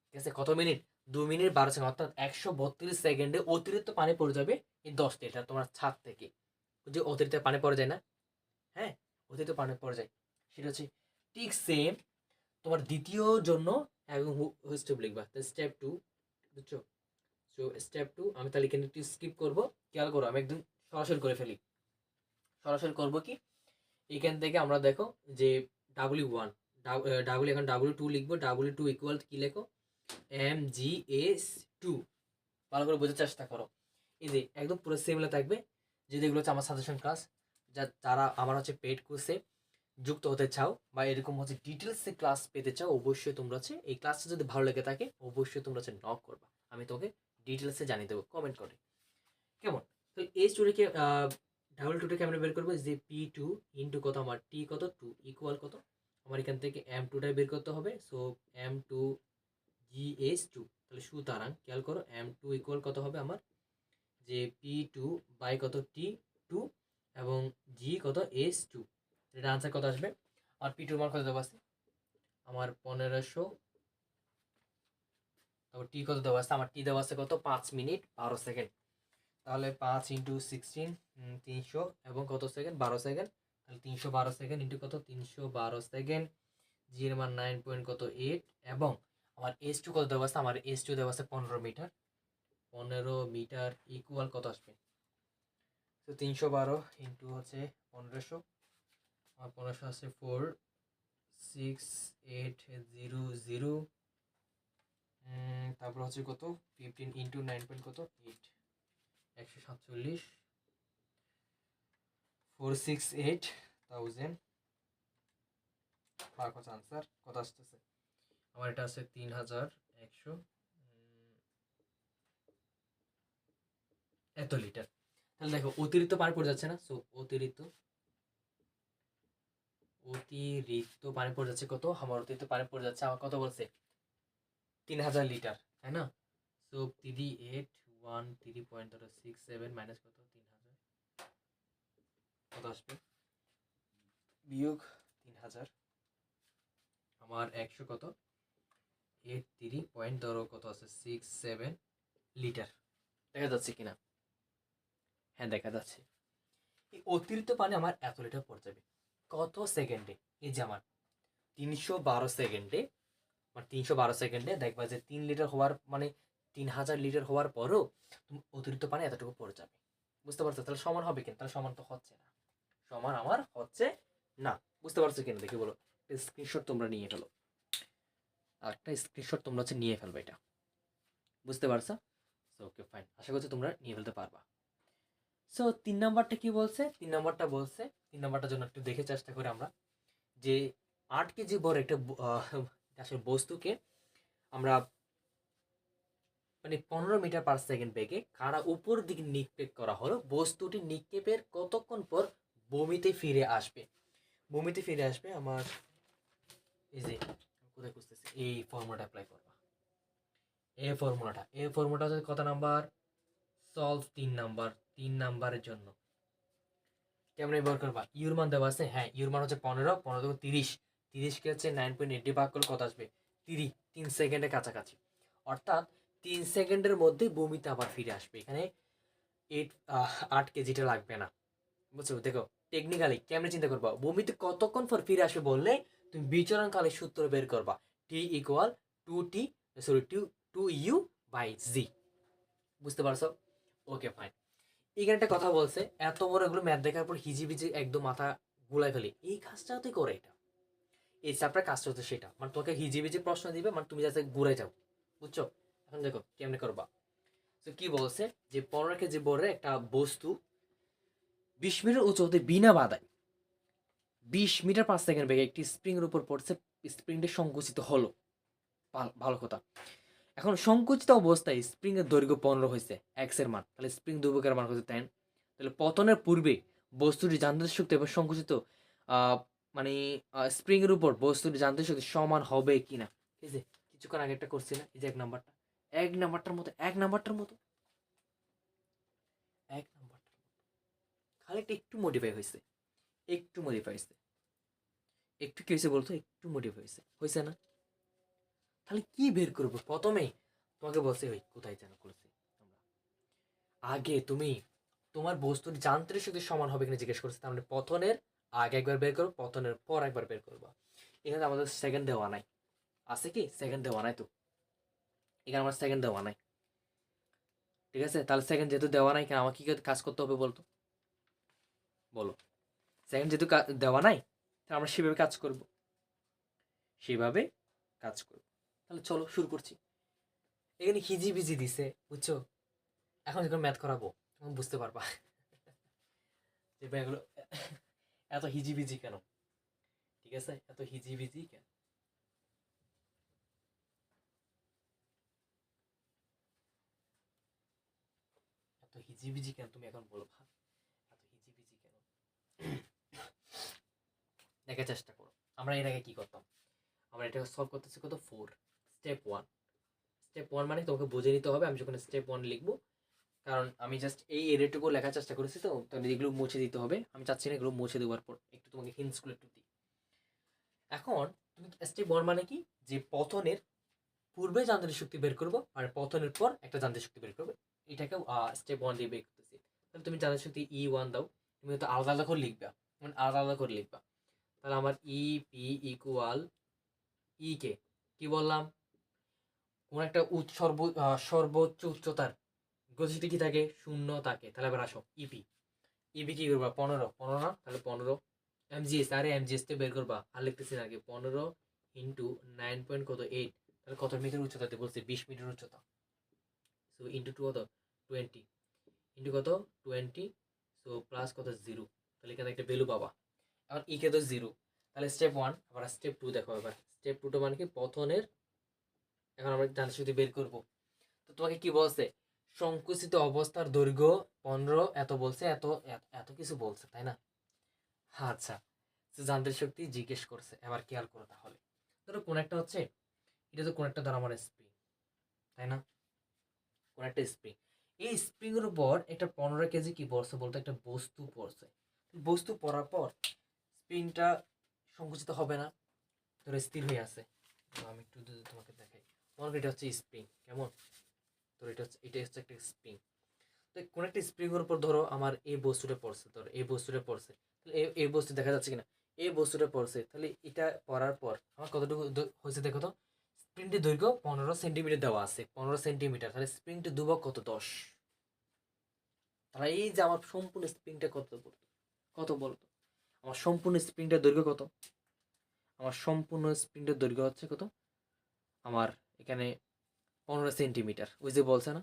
A: ঠিক আছে, কত মিনিট 2 মিনিট 12 সেকেন্ড, অর্থাৎ 132 সেকেন্ডে অতিরিক্ত পানি পড়ে যাবে এই 10 লিটার তোমার ছাদ থেকে, যে অতিরিক্ত পানি পড়ে যায় না, হ্যাঁ অতিরিক্ত পানি পড়ে যায়, সেটা হচ্ছে ঠিক সেম তোমার দ্বিতীয় জন্য এবং স্টেপ লিখবা, স্টেপ 2, বুঝছো। সো স্টেপ 2 আমি তাহলে কিন্তু একটু স্কিপ করবো, খেয়াল করো আমি একদম সরাসরি করে ফেলি, সরাসরি করবো কি, এখান থেকে আমরা দেখো যে W1, ডাব্লিউ এখন W2 লিখবো, W2 ইকুয়াল কি লেখো MGS2, ভালো করে বোঝার চেষ্টা করো, এই যে একদম পুরো সিমিলার থাকবে। যদি এগুলো হচ্ছে আমার সাজেশন ক্লাস, যারা আমার হচ্ছে পেড কোর্সে যুক্ত হতে চাও বা এরকম হচ্ছে ডিটেলসে ক্লাস পেতে চাও, অবশ্যই তোমরা হচ্ছে এই ক্লাসটা যদি ভালো লেগে থাকে অবশ্যই তোমরা হচ্ছে নক করবা, আমি তোমাকে ডিটেলসে জানিয়ে দেবো কমেন্ট করে, কেমন। তো এই স্টোরিকে W2টা কেমন বের করবো, যে P2 ইন্টু কত আমার টি কত 2 ইকুয়াল কত, আমার এখান থেকে M2টা বের করতে হবে। সো M2 GS2, তাহলে সুতরাং খেয়াল করো M2 ইকুয়াল কত হবে আমার, যে P2 বাই কত T2 এবং জি কত S2, এটা আনসার কত আসবে? আর P2 মান কত দেওয়া আছে? আমার 1500। তারপর টি কত দেওয়া আছে? আমার টি দেওয়া আছে কত? 5 মিনিট 12 সেকেন্ড। তাহলে 5 ইন্টু 16, 300 এবং কত সেকেন্ড? 12 সেকেন্ড। তাহলে 312 সেকেন্ড ইন্টু কত? 312 সেকেন্ড। জি এর মান 9 পয়েন্ট কত 8। এবং আমার S2 কত দেওয়া আছে? আমার S2 দেওয়া আছে 15 মিটার। 15 মিটার ইকুয়াল কত আসবে? তো 312 ইন্টু হচ্ছে 1500। আমার 1500 আছে 46800। তারপর হচ্ছে কত? 15 ইন্টু 9 পয়েন্ট কত 8, 147, 468,000। কত আনসার কত আসতেছে? আমার এটা আছে 3100 এত লিটার। তাহলে দেখো অতিরিক্ত পানি পড়ে যাচ্ছে না? সো অতিরিক্ত পানি পড়ে যাচ্ছে কত? আমার অতিরিক্ত পানি পড়ে যাচ্ছে আমার কত বলছে? 3000 লিটার, তাই না? সো 3813.67 মাইনাস কত 3000 কত আসবে? বিয়োগ 3000। আমার 100 কত 83 পয়েন্ট ধরো কত আছে 67 লিটার। দেখা যাচ্ছে কিনা? হ্যাঁ দেখা যাচ্ছে। এই অতিরিক্ত পানি আমার এত লিটার পড়ে যাবে কত সেকেন্ডে? এই যে আমার 312 সেকেন্ডে, আমার 312 সেকেন্ডে দেখবা যে 3 লিটার হওয়ার মানে 3000 লিটার হওয়ার পরও অতিরিক্ত পানি এতটুকু পড়ে যাবে। বুঝতে পারছো? তাহলে সমান হবে কিনা? তাহলে সমান তো হচ্ছে না, সমান আমার হচ্ছে না। বুঝতে পারছো কিনা দেখি বলো। স্ক্রিনশট তোমরা নিয়ে ফেলো, একটা স্ক্রিনশট তোমরা হচ্ছে নিয়ে ফেলবে এটা। বুঝতে পারছো? ওকে ফাইন, আশা করছি তোমরা নিয়ে ফেলতে পারবা। সো 3 নাম্বারটা কি বলছে? 3 নাম্বারটা বলছে, 3 নাম্বারটার জন্য একটু দেখে চেষ্টা করি আমরা, যে 8 কেজি বড় একটা আসলে বস্তুকে আমরা মানে 15 মিটার পার সেকেন্ড বেগে খাড়া উপর দিকে নিক্ষেপ করা হলো। বস্তুটি নিক্ষেপের কতক্ষণ পর বমিতে ফিরে আসবে? বমিতে ফিরে আসবে আমার এই যে কোথায় খুঁজতেছি, এই ফর্মুলাটা অ্যাপ্লাই করবা। এই ফর্মুলাটা হচ্ছে কত নাম্বার? সলভ 3 নাম্বার, 3 নাম্বারের জন্য। কেমন ব্যবহার করবা? ইউর মান দেওয়া আছে, হ্যাঁ ইউর মান হচ্ছে 15, 15 থেকে 30, 30কে হচ্ছে 9.80 ভাগ করলে কত আসবে? 3 সেকেন্ডের কাছাকাছি। অর্থাৎ 3 সেকেন্ডের মধ্যে বমিতে আবার ফিরে আসবে। এখানে 8 কেজিটা লাগবে না। বুঝছো? দেখো টেকনিক্যালি কেমনে চিন্তা করবা, বমিতে কতক্ষণ পর ফিরে আসবে বললে তুমি বিচরণকালের সূত্র বের করবা। T equal to T sorry to two U by G. বুঝতে পারছো? Okay fine. এখানে একটা কথা বলছে, এত বড় এগুলো ম্যাথ দেখার পর হিজিবিজি একদম মাথা গুলাই ফেলি, এই কাজটা তুই করে এটা, এই চ্যাপ্টার কাজটা হচ্ছে সেটা, মানে তোমাকে হিজিবিজি প্রশ্ন দিবে, মানে তুমি যাতে ঘুরে যাও। বুঝছো? এখন দেখো কেমনে করবা। তো কি বলছে যে 15 কেজি বড় একটা বস্তু 20 মিটার উঁচু হতে বিনা বাধায় 20 মিটার পার সেকেন্ড বেগে একটি স্প্রিং এর উপর পড়ছে। স্প্রিংটি সংকুচিত হলো। ভালো কথা। এখন সংকুচিত অবস্থায় স্প্রিং এর দৈর্ঘ্য 15 হয়েছে, এক্স এর মান, তাহলে স্প্রিং দুর্ভোগের মান হচ্ছে 10। তাহলে পতনের পূর্বে বস্তুটি যান্ত্রিক শক্তি এবং সংকুচিত মানে স্প্রিং এর উপর বস্তুটি যান্ত্রিক শক্তি সমান হবে কিনা। ঠিক আছে? কিছুক্ষণ আগে একটা করছি না, এই যে এক নাম্বারটার মতো খালি একটু মডিফাই হয়েছে, একটু মডিফাই হয়েছে, একটু কি হয়েছে বলতো? একটু মডিফাই হয়েছে না? তাহলে কি বের করবো প্রথমেই? তোমাকে বলছে ওই কোথায় যেন করেছি আমরা, আগে তুমি তোমার বস্তুর যান্ত্রিক শক্তি সমান হবে কিনা জিজ্ঞেস করছে। তার মানে পতনের আগে একবার বের করো, পতনের পর একবার বের করবা। এখানে আমাদের সেকেন্ড দেওয়া নাই, আছে কি? সেকেন্ড দেওয়া নাই তো, এখানে আমার সেকেন্ড দেওয়া নাই। ঠিক আছে? তাহলে সেকেন্ড যেহেতু দেওয়া নাই, আমার কি কাজ করতে হবে বলতো? বলো। সেকেন্ড যেহেতু দেওয়া নাই, তাহলে আমরা সেভাবে কাজ করব, সেভাবে কাজ করব। তাহলে চলো শুরু করছি। এখানে হিজিবিজি দিছে, বুঝছো? এখন যখন ম্যাথ করাবো তখন বুঝতে পারবা যে এগুলো এত হিজিবিজি কেন। ঠিক আছে? এত হিজিবিজি কেন, এত হিজিবিজি কেন তুমি এখন বলবা, এত হিজিবিজি কেন? দেখার চেষ্টা করো। আমরা এর আগে কি করতাম? আমরা এটা সলভ করতেছি কত 4। স্টেপ 1, স্টেপ 1 মানে তোমাকে বুঝে নিতে হবে। আমি যখন স্টেপ 1 লিখবো কারণ আমি জাস্ট এই এরিয়াটুকু লেখার চেষ্টা করেছি, তো তাহলে এগুলো মুছে দিতে হবে। আমি চাচ্ছি না এগুলো মুছে দেওয়ার পর একটু তোমাকে হিন্টসগুলো একটু দিই। এখন তুমি স্টেপ ওয়ান মানে কি, যে পতনের পূর্বে যান্ত্রিক শক্তি বের করবো আর পতনের পর একটা যান্ত্রিক শক্তি বের করবে, এটাকে স্টেপ ওয়ান দিয়ে বের করতেছি। তাহলে তুমি যান্ত্রিক শক্তি ই ওয়ান দাও, তুমি হয়তো আলাদা আলাদা করে লিখবা, মানে আলাদা আলাদা করে লিখবা। তাহলে আমার ই পি ইকুয়াল ই কে কি বললাম, কোন একটা সর্বোচ্চ উচ্চতার গতিশক্তি কি থাকে, শূন্য থাকে। তাহলে আবার আসো ইপি, ইপি কি করবা 15 না, তাহলে 15 এমজিএস, আরে এমজিএস তো বের করবা, আর লিখতেছি না আগে 15 ইন্টু 9 পয়েন্ট কত 8, তাহলে কত মিটার উচ্চতাতে বলছে 20 মিটার উচ্চতা। সো ইন্টু টু কত 20, ইন্টু কত 20, সো প্লাস কত 0, তাহলে এখানে একটা ভ্যালু পাবা। এখন ই কে তো 0, তাহলে স্টেপ ওয়ান। আবার স্টেপ টু দেখো, এবার স্টেপ টুটা মানে কি পথনের, এখন আমরা যান্ত্রিক শক্তি বের করবো। তো তোমাকে কি বলছে, সংকুচিত অবস্থার দৈর্ঘ্য 15 এত বলছে, এত এত কিছু বলছে, তাই না? আচ্ছা, যান্ত্রিক শক্তি জিজ্ঞেস করছে, এবার খেয়াল করো তাহলে। ধরো কোন একটা হচ্ছে, এটা তো কোন একটা ধরো আমার স্প্রিং, তাই না? কোন একটা স্প্রিং, এই স্প্রিং এর উপর একটা 15 কেজি কি পড়ছে বলতো, একটা বস্তু পড়ছে। বস্তু পড়ার পর স্প্রিংটা সংকুচিত হবে না, ধরো স্থির হয়ে আছে। আমি একটু যদি তোমাকে দেখাই, মনে করি এটা হচ্ছে স্প্রিং, কেমন? তো এটা হচ্ছে একটা স্প্রিং। তো কোন একটা স্প্রিং এর উপর ধরো আমার এই বস্তুটা পড়ছে, ধরো এই বস্তুটা পড়ছে, তাহলে এই বস্তু দেখা যাচ্ছে কিনা, এই বস্তুটা পড়ছে, তাহলে এটা পড়ার পর আমার কতটুকু হয়েছে দেখো তো। স্প্রিংটির দৈর্ঘ্য 15 সেন্টিমিটার দেওয়া আছে, 15 সেন্টিমিটার, তাহলে স্প্রিংটির দুবক কত 10। তাহলে এই যে আমার সম্পূর্ণ স্প্রিংটা কত বলতো, কত বলতো, আমার সম্পূর্ণ স্প্রিংটার দৈর্ঘ্য কত, আমার সম্পূর্ণ স্প্রিংটার দৈর্ঘ্য হচ্ছে কত, আমার এখানে 15 সেন্টিমিটার। ওই যে বলছে না,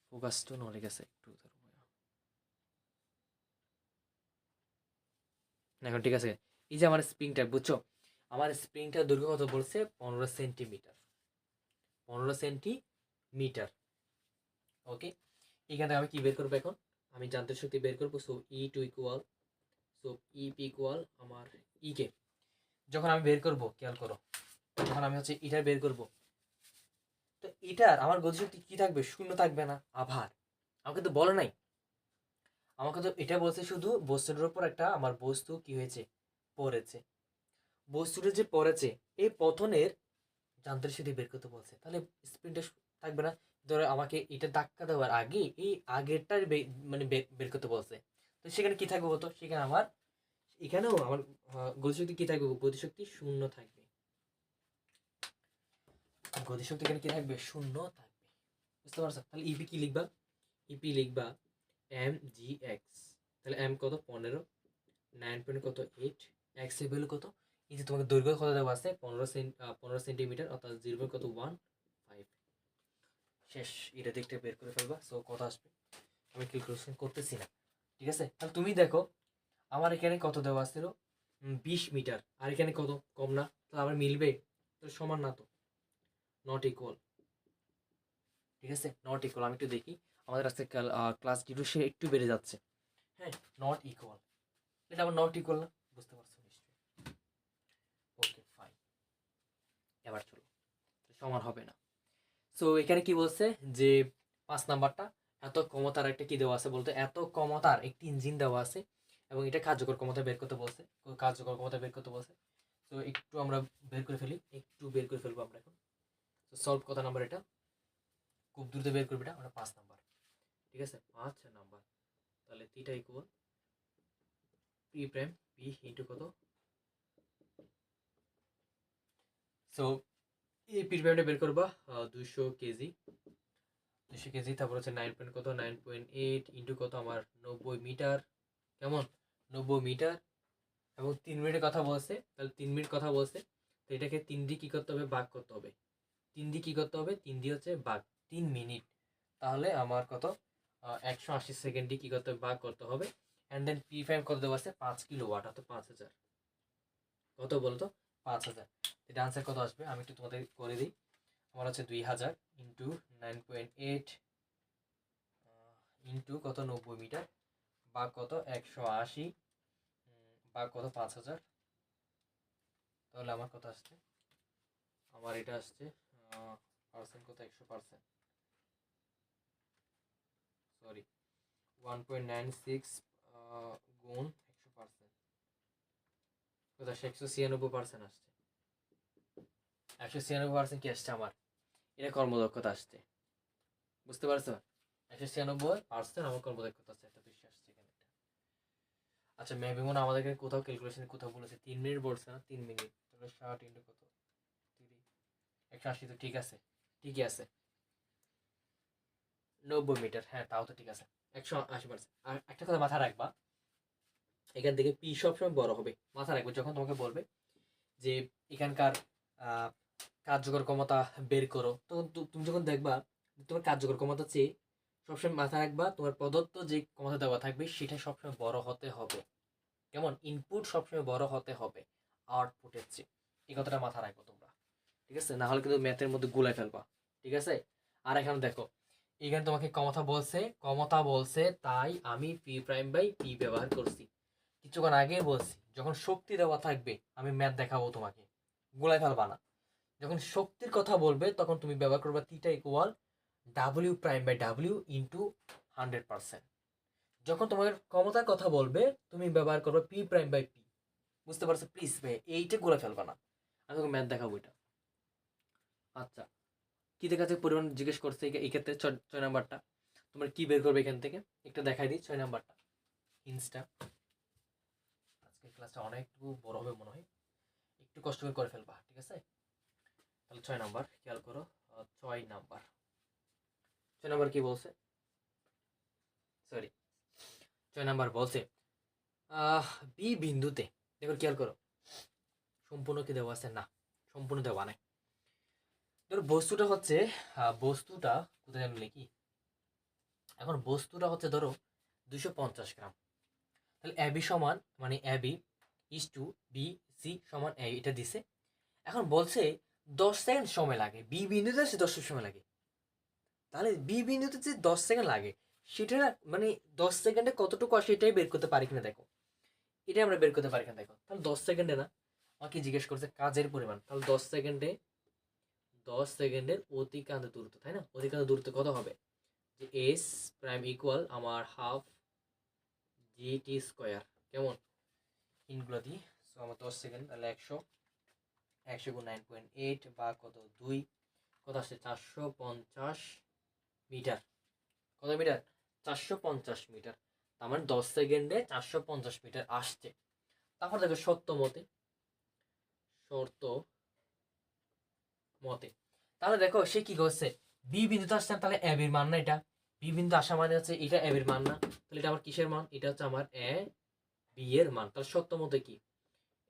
A: ফোকাস তো নড়ে গেছে একটু, এখন ঠিক আছে। এই যে আমার স্প্রিংটা বুঝছো, আমার স্প্রিংটার দৈর্ঘ্য কত বলছে 15 সেন্টিমিটার, 15 সেন্টিমিটার। ওকে, এখানে আমি কি বের করবো এখন, আমি যান্ত্রিক শক্তি বের করবো। So E two equal, so E P equal আমার ই কে, যখন আমি বের করবো খেয়াল করো, যখন আমি হচ্ছে এটার বের করবো, তো এটার আমার গতিশক্তি কি থাকবে, শূন্য থাকবে না। আবার আমাকে তো বলে নাই, আমাকে তো এটা বলছে শুধু বস্তুটার উপর একটা আমার বস্তু কি হয়েছে, পড়েছে। বস্তুটা যে পড়েছে, এই পতনের যান্ত্রিক শক্তি বের করতে বলছে, তাহলে স্পিনটা থাকবে না। ধরো আমাকে এটা ধাক্কা দেওয়ার আগে এই আগেরটার মানে বের করতে বলছে, তো সেখানে কি থাকবে বলতো, সেখানে আমার এখানেও আমার গতিশক্তি কি থাকবে, গতিশক্তি শূন্য থাকবে, গতিশক্তি এখানে কি থাকবে, শূন্য থাকবে। বুঝতে পারছো? তাহলে ইপি কি লিখবা, ইপি লিখবা এম জি এক্স, তাহলে এম কত 15, 9 পয়েন্ট কত 8, এক্স এর ভ্যালু কত, এই যে তোমাকে দৈর্ঘ্য কত দেওয়া আছে 15 সেন্টিমিটার, অর্থাৎ 0 কত 1.5। শেষ, এটা দেখতে বের করে ফেলবা। সো কত আসবে, আমি ক্যালকুলেশন করতেছি না, ঠিক আছে? তাহলে তুমি দেখো আমার এখানে কত দেওয়া ছিল 20 মিটার, আর এখানে কত কম না, তাহলে আমার মিলবে, তো সমান না তো, নট ইকুয়াল। ঠিক আছে, নট ইকুয়াল। আমি একটু দেখি, আমাদের আজকে ক্লাস ডিউরেশন একটু বেড়ে যাচ্ছে। হ্যাঁ, নট ইকুয়াল, এটা আমার নট ইকুয়াল না, বুঝতে পারছো নিশ্চয়ই। ওকে ফাইন, এবার চলো, সমান হবে না। সো এখানে কি বলছে, যে 5 নাম্বারটা, এত ক্ষমতার একটা কি দেওয়া আছে বলতে, এত ক্ষমতার একটি ইঞ্জিন দেওয়া আছে এবং এটা কার্যকর ক্ষমতা বের করতে বলছে, কার্যকর ক্ষমতা বের করতে বলছে। তো একটু আমরা বের করে ফেলি, একটু বের করে ফেলবো আমরা এখন। তো সলভ কত নাম্বার, এটা খুব দ্রুত বের করবি, এটা আমরা 5 নাম্বার, ঠিক আছে 5 নাম্বার। তাহলে theta equal P prime P into কত, সো এই পি প্রাইমটা বের করবা 200 কেজি, 200 কেজি, তারপর হচ্ছে 9 পয়েন্ট কত 9.8 ইন্টু কত আমার 90 মিটার, কেমন 90 মিটার, এবং 3 মিনিটের কথা বলছে, তাহলে 3 মিনিট কথা বলছে, তো এটাকে 3 দিয়ে কী করতে হবে, ভাগ করতে হবে। 3 দিয়ে কী করতে হবে, 3 দিয়ে হচ্ছে ভাগ, 3 মিনিট, তাহলে আমার কত 180 সেকেন্ড দিয়ে কী করতে হবে, ভাগ করতে হবে। অ্যান্ড দেন পি ফাইভ কত দেওয়া আছে 5 কিলোওয়াট, অর্থাৎ 5,000, কত বলতো 5,000। এটা আনসার কত আসবে, আমি একটু তোমাদের করে দিই। আমার হচ্ছে 2,000 ইন্টু 9.8 ইন্টু কত 90 মিটার, বা কত 180, বা কত 5,000, তাহলে আমার কত আসছে, আমার এটা আসছে পার্সেন্ট কত 100%, সরি 1.96 গুণ 100%, কোথায় 196% আসছে, 196% কি আসছে আমার, এটা কর্মদক্ষতা আসছে, বুঝতে পারছো? 196% আমার কর্মদক্ষতা আছে, একটা বেশি আসছে এখানে। আচ্ছা মেবি মনে হয় আমাদেরকে কোথাও ক্যালকুলেশন কোথাও বলেছে 3 মিনিট বলছে না, 3 মিনিট, তাহলে 60 ইন্টু কত 30, 180, তো ঠিক আছে, ঠিকই আছে, 90 মিটার, হ্যাঁ তাও তো ঠিক আছে, 180%। আর একটা কথা মাথায় রাখবা, এখান থেকে পি সবসময় বড় হবে, মাথায় রাখবে যখন তোমাকে বলবে যে এখানকার আহ, কার্যকর ক্ষমতা বের করো, তখন তুমি যখন দেখবা তোমার কার্যকর ক্ষমতা চেয়ে সবসময় মাথায় রাখবা তোমার প্রদত্ত যে ক্ষমতা দেওয়া থাকবে সেটা সবসময় বড় হতে হবে, কেমন, ইনপুট সবসময় বড় হতে হবে আউটপুটের চেয়ে, এই কথাটা মাথায় রাখবো তোমরা, ঠিক আছে, না হলে কিন্তু ম্যাথের মধ্যে গুলাই ফেলবা, ঠিক আছে। আর এখানে দেখো, এখানে তোমাকে ক্ষমতা বলছে তাই আমি পি প্রাইম বাই পি ব্যবহার করছি, কিছুক্ষণ আগে বলছি যখন শক্তি দেওয়া থাকবে আমি ম্যাথ দেখাবো তোমাকে, গুলাই ফেলবা না, যখন শক্তির কথা বলবে তখন তুমি ব্যবহার করবে theta equal W prime by W into 100%, যখন তোমার ক্ষমতার কথা বলবে তুমি ব্যবহার করবে পি প্রাইম বাই পি, বুঝতে পারছো? প্লিজ ভাই এইটা গুলো ফেলবা না, আমি তোকে ম্যাথ দেখাবো এটা। আচ্ছা, কি দেখা যাচ্ছে পরিমাণ জিজ্ঞেস করছে এই ক্ষেত্রে 6 নাম্বারটা, তোমরা কি বের করবে এখান থেকে, একটা দেখাই দিই 6 নাম্বারটা, হিন্সটা, আজকে ক্লাসটা অনেকটু বড় হবে মনে হয়, একটু কষ্ট করে ফেলবা, ঠিক আছে। তাহলে 6 নাম্বার খেয়াল করো, 6 নাম্বার, 6 নাম্বার কি বলছে, সরি 6 নাম্বার বলছে বি বিন্দুতে, দেখো খেয়াল করো সম্পূর্ণ কি দেওয়া আছে, না সম্পূর্ণ দেওয়া নাই, ধরো বস্তুটা হচ্ছে বস্তুটা কোথায় যেন লিখি, এখন বস্তুটা হচ্ছে ধরো 250 গ্রাম, তাহলে এবি সমান মানে AB is two B C সমান এ, এটা দিছে। এখন বলছে 10 সেকেন্ড সময় লাগে, বি বিন্দুতে সে 10 সেকেন্ড সময় লাগে, তাহলে বি বিন্দুতে যে 10 সেকেন্ড লাগে সেটা মানে 10 সেকেন্ডে কতটুকু আসে এটাই বের করতে পারি কিনা দেখো, এটাই আমরা বের করতে পারি কিনা দেখো, তাহলে 10 সেকেন্ডে না, আমাকে জিজ্ঞেস করছে কাজের পরিমাণ, তাহলে 10 সেকেন্ডের অতিক্রান্ত দূরত্ব, তাই না, অতিক্রান্ত দূরত্ব কত হবে, যে এস প্রাইম ইকুয়াল আমার হাফ জি টি স্কোয়ার, কেমন, ইনগুলো দিই, সো আমার 10 সেকেন্ড, তাহলে 100 গুণ 9.8 বা কত 2, কত আসছে 450 মিটার, কত মিটার 450 মিটার, তার মানে 10 সেকেন্ডে 450 মিটার আসছে। তারপর দেখো শর্ত মতে, তাহলে দেখো সে কি করছে, বি বিন্দুতে আসছে, তাহলে এ বির মান না এটা, বি বিন্দু আসা মানে হচ্ছে এটা এ বির মান না, তাহলে এটা আমার কিসের মান, এটা হচ্ছে আমার এ বি এর মান, তাহলে সত্য মতে কি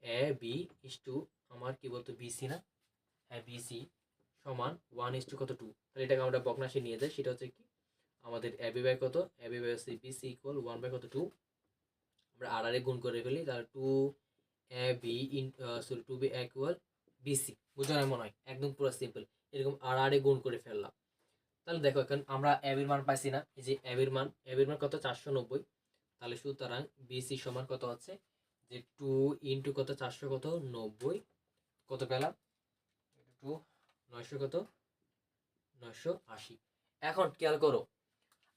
A: এ বি ইস টু আমার কি বলতো বিসি না, হ্যাঁ বিসি সমান 1 ইস টু কত 2, তাহলে এটাকে আমরা বকনাশে নিয়ে যাই, সেটা হচ্ছে কি আমাদের এ বি বাই কত, এ বি বাই হচ্ছে বিসি ইকুয়াল 1 বাই কত 2, আমরা আর গুণ করে ফেলি, তাহলে 2 A B in sorry 2 B equal BC, বুঝো না মনে হয় একদম পুরো সিম্পল, এরকম আর গুণ করে ফেললাম, তাহলে দেখো এখন আমরা এবির মান পাইছি না, এই যে এবির মান কত 490, তাহলে সুতরাং বিসি সমান কত হচ্ছে যে 2 ইন্টু কত 400 কত 90, কত পেলাম 2 900 কত 980। এখন খেয়াল করো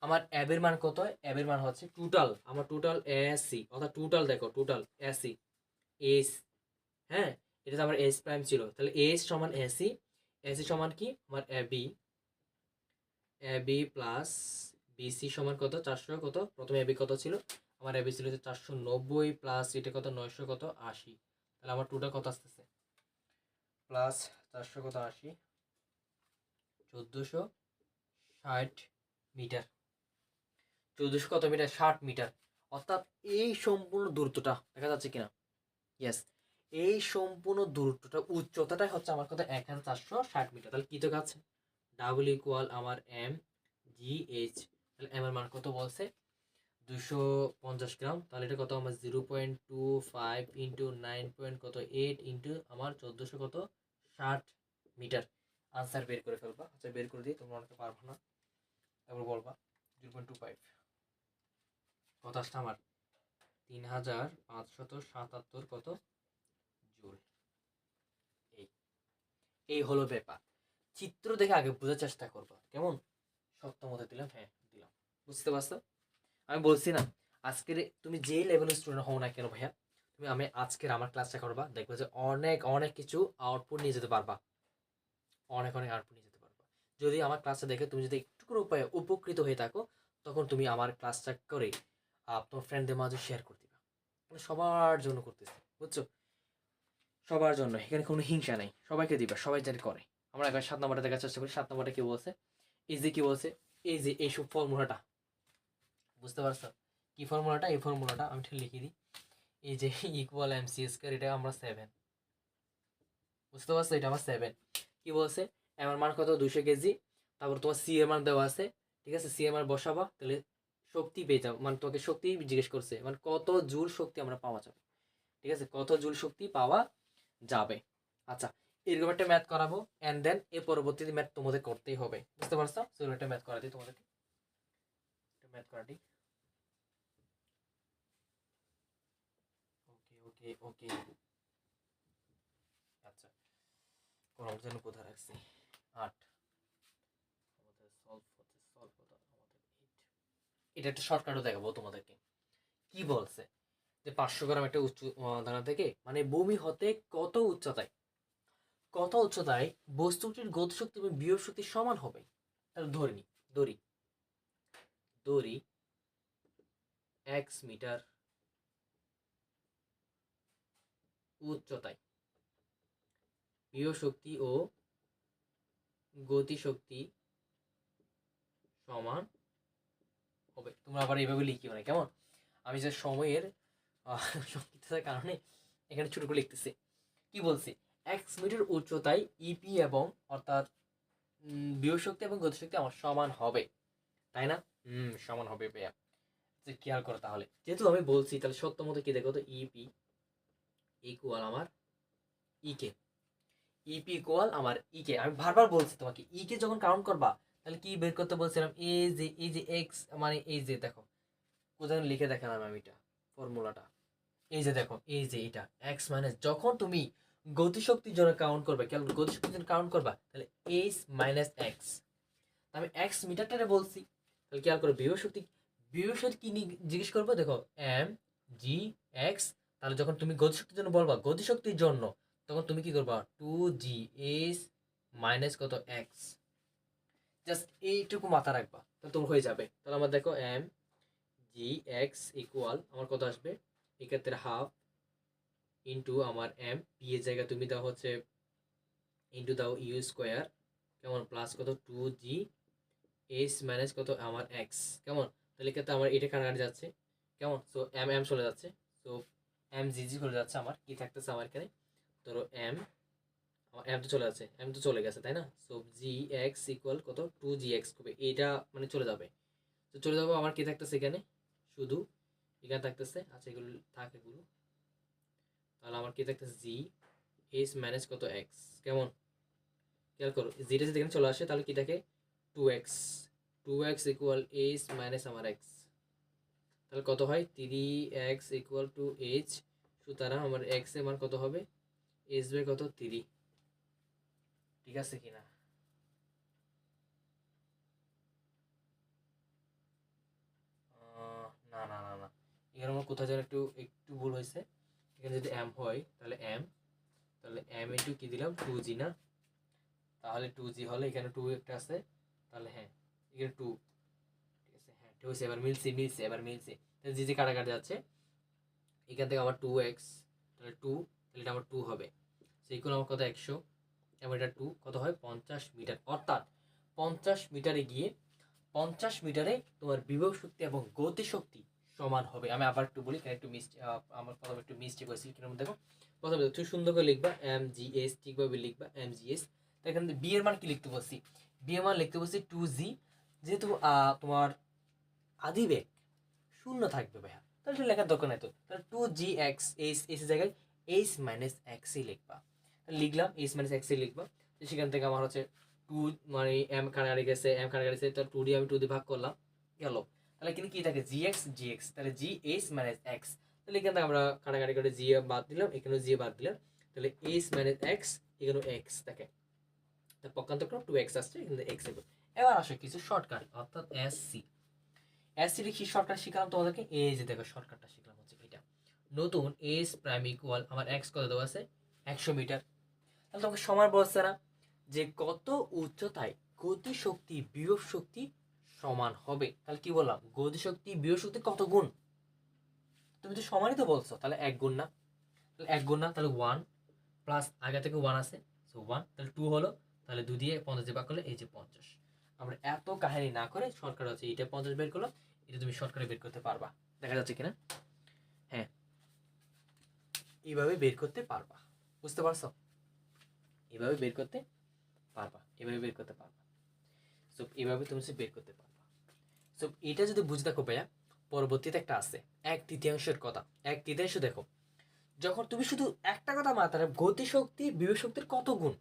A: আমার অ্যাবের মান কত, অ্যাবের মান হচ্ছে টোটাল, আমার টোটাল এসি অর্থাৎ টোটাল দেখো টোটাল এসি এস, হ্যাঁ এটা তো আমার এস প্রাইম ছিল, তাহলে এস সমান এসি, এসি সমান কি আমার এবি, এবি প্লাস বিসি সমান কত 400 কত, প্রথমে এবি কত ছিল, আমার এবি ছিল 490 প্লাস এটা কত 900 কত 80, তাহলে আমার টোটাল কত আসতেছে প্লাস 400 কত 80, 1460 মিটার, 1400 কত মিটার 60 মিটার, অর্থাৎ এই সম্পূর্ণ দূরত্বটা দেখা যাচ্ছে কিনা, ইয়েস, এই সম্পূর্ণ দূরত্বটা উচ্চতাটাই হচ্ছে আমার কত 1460 মিটার, তাহলে কি তো আছে ডাবল ইকুয়াল আমার এম জি এইচ, তাহলে এম এর মান কত বলছে 250 গ্রাম, তাহলে এটা কত আমার 0.25 ইন্টু 9 কত 8 ইন্টু আমার 1460 মিটার, আনসার বের করে ফেলবা, আচ্ছা বের করে দিই, তোমরা অনেকে পারবো না, তারপর বলবা 0.25 কত আসছে আমার 3577 কত জুল, এই এই হলো ব্যাপার, চিত্র দেখে আগে বোঝার চেষ্টা করবো, কেমন সত্য মতো দিলাম, হ্যাঁ দিলাম, বুঝতে পারছো? আমি বলছি না, আজকের তুমি যে লেভেলের স্টুডেন্ট হও না কেন ভাইয়া, তুমি আমি আজকের আমার ক্লাসটা করবা, দেখবে যে অনেক অনেক কিছু আউটপুট নিয়ে যেতে পারবা, অনেক অনেক আউটপুট নিয়ে যেতে পারবা। যদি আমার ক্লাসটা দেখে তুমি যদি একটু করে উপায়ে উপকৃত হয়ে থাকো, তখন তুমি আমার ক্লাসটা করে তোমার ফ্রেন্ডদের মাঝে শেয়ার করে দিবা। মানে সবার জন্য করতেছি, বুঝছো? সবার জন্য, এখানে কোনো হিংসা নেই, সবাইকে দিবা, সবাই যাতে করে। আমরা একবার 7 নম্বরটা দেখার চেষ্টা করি। 7 নম্বরটা কি বলছে? এই যে কি বলছে, এই যে এইসব ফর্মুলাটা, বুঝতে পারছো? কি ফর্মুলাটা? এই ফর্মুলাটা আমি ঠিক লিখে দিই। এই যে ইকুয়াল এম সি স্কোয়ার, এটা আমরা 7, বুঝতে পারছো? এটা আমার 7। কি বলছে? এম এর মান কত? 200 কেজি। তারপর তোমার সি এর মান দেওয়া আছে, ঠিক আছে? সি এর মান বসাবা, তাহলে শক্তি পেয়ে যাবো। মানে তোমাকে শক্তি জিজ্ঞেস করছে, মানে কত জুল শক্তি আমরা পাওয়া যাবে, ঠিক আছে? কত জুল শক্তি পাওয়া যাবে। আচ্ছা, এরকম একটা ম্যাথ করাবো, অ্যান্ড দেন এর পরবর্তীতে ম্যাথ তোমাদের করতেই হবে, বুঝতে পারছো? চলো একটা ম্যাথ করা দিই তোমাদেরকে, একটা ম্যাথ করা দিই। ওকে ওকে ওকে। আচ্ছা, কোন যেন কোথায় রাখছি? 8। আমাদের সলভ হচ্ছে, সলভ হতো আমাদের 8। এটা একটা শর্টকাটও দেখাবো তোমাদেরকে। কি বলছে? যে 500 গ্রাম একটা উচ্চ দানা থেকে, মানে ভূমি হতে কত উচ্চতায়, কত উচ্চতায় বস্তুটির গতিশক্তি এবং বিভব শক্তি সমান হবে। তাহলে ধরে নি, দড়ি দড়ি 1 মিটার উচ্চতায় বিভব শক্তি ও গতিশক্তি সমান হবে। তোমরা আবার এইভাবে লিখিও না, কেমন? আমি যে সময়ের সংক্ষিপ্ততার কারণে এখানে ছোট করে লিখতেছি। কি বলছি? 1 মিটার উচ্চতায় ইপি এবং অর্থাৎ বিভব শক্তি এবং গতিশক্তি আমার সমান হবে, তাই না? সমান হবে ভাইয়া। যে খেয়াল করো তাহলে, যেহেতু আমি বলছি, তাহলে সত্য মতো কি দেখো তো, ইপি ইকুয়াল আমার ইকে, ইপি ইকুয়াল আমার ইকে। আমি বারবার বলছি তোমাকে, ইকে যখন কাউন্ট করবা, তাহলে কি বের করতে বলছিলাম? এই যে এক্স, মানে এই যে দেখো, কোথায় লিখে দেখালাম আমি এটা ফর্মুলাটা। এই যে দেখো, এই যে এটা এক্স মাইনাস, যখন তুমি গতিশক্তির জন্য কাউন্ট করবে, কেমন গতিশক্তির জন্য কাউন্ট করবা, তাহলে এইচ মাইনাস এক্স। আমি এক্স মিটারটারে বলছি, তাহলে খেয়াল করো বিভব শক্তি, বিভব শক্তি কি জিজ্ঞেস করবো? দেখো এম জি এক্স। তাহলে যখন তুমি গতিশক্তির জন্য বলবা, গতিশক্তির জন্য, তখন তুমি কি করবা? 2 জি এইচ মাইনাস কত এক্স। জাস্ট এইটুকু মাথা রাখবা, তাহলে তোমার হয়ে যাবে। তাহলে আমার দেখো এম জি এক্স ইকুয়াল আমার কত আসবে? এক্ষেত্রে হাফ ইন্টু আমার এম, পি এর জায়গা তুমি দাও হচ্ছে ইন্টু দাও ইউ স্কোয়ার, কেমন? প্লাস কত? 2 জি এইচ মাইনাস কত আমার এক্স, কেমন? তাহলে ক্ষেত্রে আমার এটা কাটাকাটি যাচ্ছে, কেমন? সো এম এম চলে যাচ্ছে, সো এম জি জি চলে যাচ্ছে। আমার কি থাকতেছে আমার এখানে? ধরো এম, আমার এম তো চলে যাচ্ছে, এম তো চলে গেছে, তাই না? সো জি এক্স ইকুয়াল কত? 2 জি এক্স হবে, এইটা মানে চলে যাবে। তো চলে যাবো, আমার কি থাকতেছে এখানে? শুধু এখানে থাকতেছে, আচ্ছা এগুলো থাক এগুলো। তাহলে আমার কি থাকতেছে? জি এইচ মাইনাস কত এক্স, কেমন? খেয়াল করো, জিটা যদি এখানে চলে আসে, তাহলে কি থাকে? 2x, 2x equal H minus আমার এক্স। তাহলে কত হয়? 3x equal to H. সুতরাং আমার এক্স এর মান কত হবে? এইচ বাই কত? 3। ঠিক আছে কিনা? না না না না, এখানে আমার কোথাও যেন একটু একটু ভুল হয়েছে। এখানে যদি এম হয়, তাহলে এম, তাহলে এম ইন্টু কি দিলাম? 2g না? তাহলে 2g হলে এখানে 2 একটা আছে, তাহলে হ্যাঁ এখানে 2। ঠিক আছে, হ্যাঁ ঠিক আছে, এবার মিলছে মিলছে, এবার মিলছে। তাহলে জি জি কাটাকাটি যাচ্ছে, এখান থেকে আমার 2x, তাহলে 2, তাহলে এটা আমার 2 হবে। সেই কোণ আমার কত? 100, এবং এটা 2 কত হয়? 50 মিটার। অর্থাৎ 50 মিটারে গিয়ে 50 মিটারে তোমার বিভব শক্তি এবং গতি শক্তি সমান হবে। আমি আবার একটু বলি, কেন একটু মিস্টেক, আমার প্রথমে একটু মিস্টেক হয়েছিল কিরকম দেখো। প্রথমে তুমি সুন্দর করে লিখবা এম জি এস, ঠিকভাবে লিখবা এম জি এস। তো এখানে বি এর মান কি লিখতে বলছি? বি এর মান লিখতে বলছি 2g। যেহেতু তোমার আদিবেগ শূন্য থাকবে ভাইয়া, তাহলে এটা লেখার দরকার নাই তো। তাহলে 2 জি এক্স, এইচ এইচ জায়গায় এইচ মাইনাস এক্সই লিখবা। লিখলাম এইচ মাইনাস এক্সই লিখবা। তো সেখান থেকে আমার হচ্ছে 2, মানে এম কাটাকাটি গেছে, এম কাটাকাটি গেছে, তো 2 দিয়ে আমি 2 দিয়ে ভাগ করলাম, গেল। তাহলে কিন্তু কি থাকে? জি এক্স, তাহলে জি এইচ মাইনাস এক্স। তাহলে এখান থেকে আমরা কাটাকাটি করে জি বাদ দিলাম, এখানেও জি বাদ দিলাম, তাহলে এইচ মাইনাস এক্স, এখানেও এক্স থাকে। তো পক্ষান্তর 2x আসছে, এখানে এক্স। এবার আসে কিছু শর্টকাট, অর্থাৎ এস সি। অ্যাসিডিক শর্টকাট শিখলাম তোমাদেরকে, এই যে দেখো শর্টকাটটা শিখলাম হচ্ছে এটা। নতুন এস প্রাইম ইকুয়াল আমার এক্স কত দেওয়া আছে 100 মিটার। তাহলে তোমাকে সময় বলছে না যে কত উচ্চতায় গতিশক্তি বিভব শক্তি সমান হবে। তাহলে কি বললাম, গতিশক্তি বিভব শক্তি কত গুণ, তুমি তো সমানই তো বলছো, তাহলে 1 গুণ না, তাহলে 1 গুণ না, তাহলে 1 প্লাস আগে থেকে 1 আছে, সো 1, তাহলে 2 হলো, তাহলে 2 দিয়ে 50 দিয়ে ভাগ করলে এই যে 50। আমরা এত কাহিনী না করে শর্টকাট হচ্ছে এটা 50 বের করলাম, এটা তুমি শর্টকাটে বের করতে পারবা। দেখা যাচ্ছে কিনা? হ্যাঁ, এইভাবে বের করতে পারবা, বুঝতে পারছো? এইভাবে বের করতে পারবা, এভাবে বের করতে পারবা। সো এইভাবে তুমি বের করতে পারবা। সো এটা যদি বুঝে থাকো ভাইয়া, পরবর্তীতে একটা আছে 1/3 কথা। 1/3 দেখো, যখন তুমি শুধু একটা কথা মাথায়, গতিশক্তি বিভব শক্তির কত গুণ,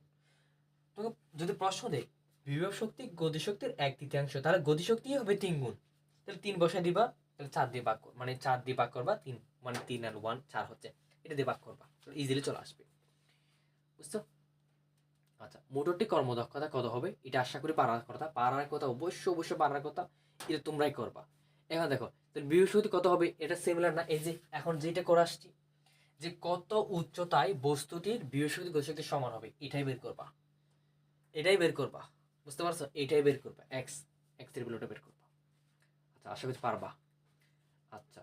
A: তোকে যদি প্রশ্ন দেয় বিভব শক্তি গতিশক্তির 1/3, তাহলে গতিশক্তি হবে 3 গুণ, তাহলে 3 বসায় দিবা, তাহলে 4 দিয়ে ভাগ, মানে 4 দিয়ে ভাগ করবা 3, মানে 3 আর 1 4 হচ্ছে, এটা দিয়ে ভাগ করবা, ইজিলি চলে আসবে, বুঝছো? আচ্ছা, মোটরটি কর্মদক্ষতা কত হবে, এটা আশা করি পারার কথা অবশ্যই পারার কথা, এটা তোমরাই করবা। এখন দেখো, তাহলে বিভব শক্তি কত হবে, এটা সিমিলার না, এই যে এখন যেটা করে আসছি, যে কত উচ্চতায় বস্তুটির বিভব শক্তি গতিশক্তি সমান হবে, এটাই বের করবা, এটাই বের করবা, বুঝতে পারছো? এটাই বের করবা, এক্স এক্স এর ভ্যালুটা বের করবা। আচ্ছা, আশা করি পারবা। আচ্ছা,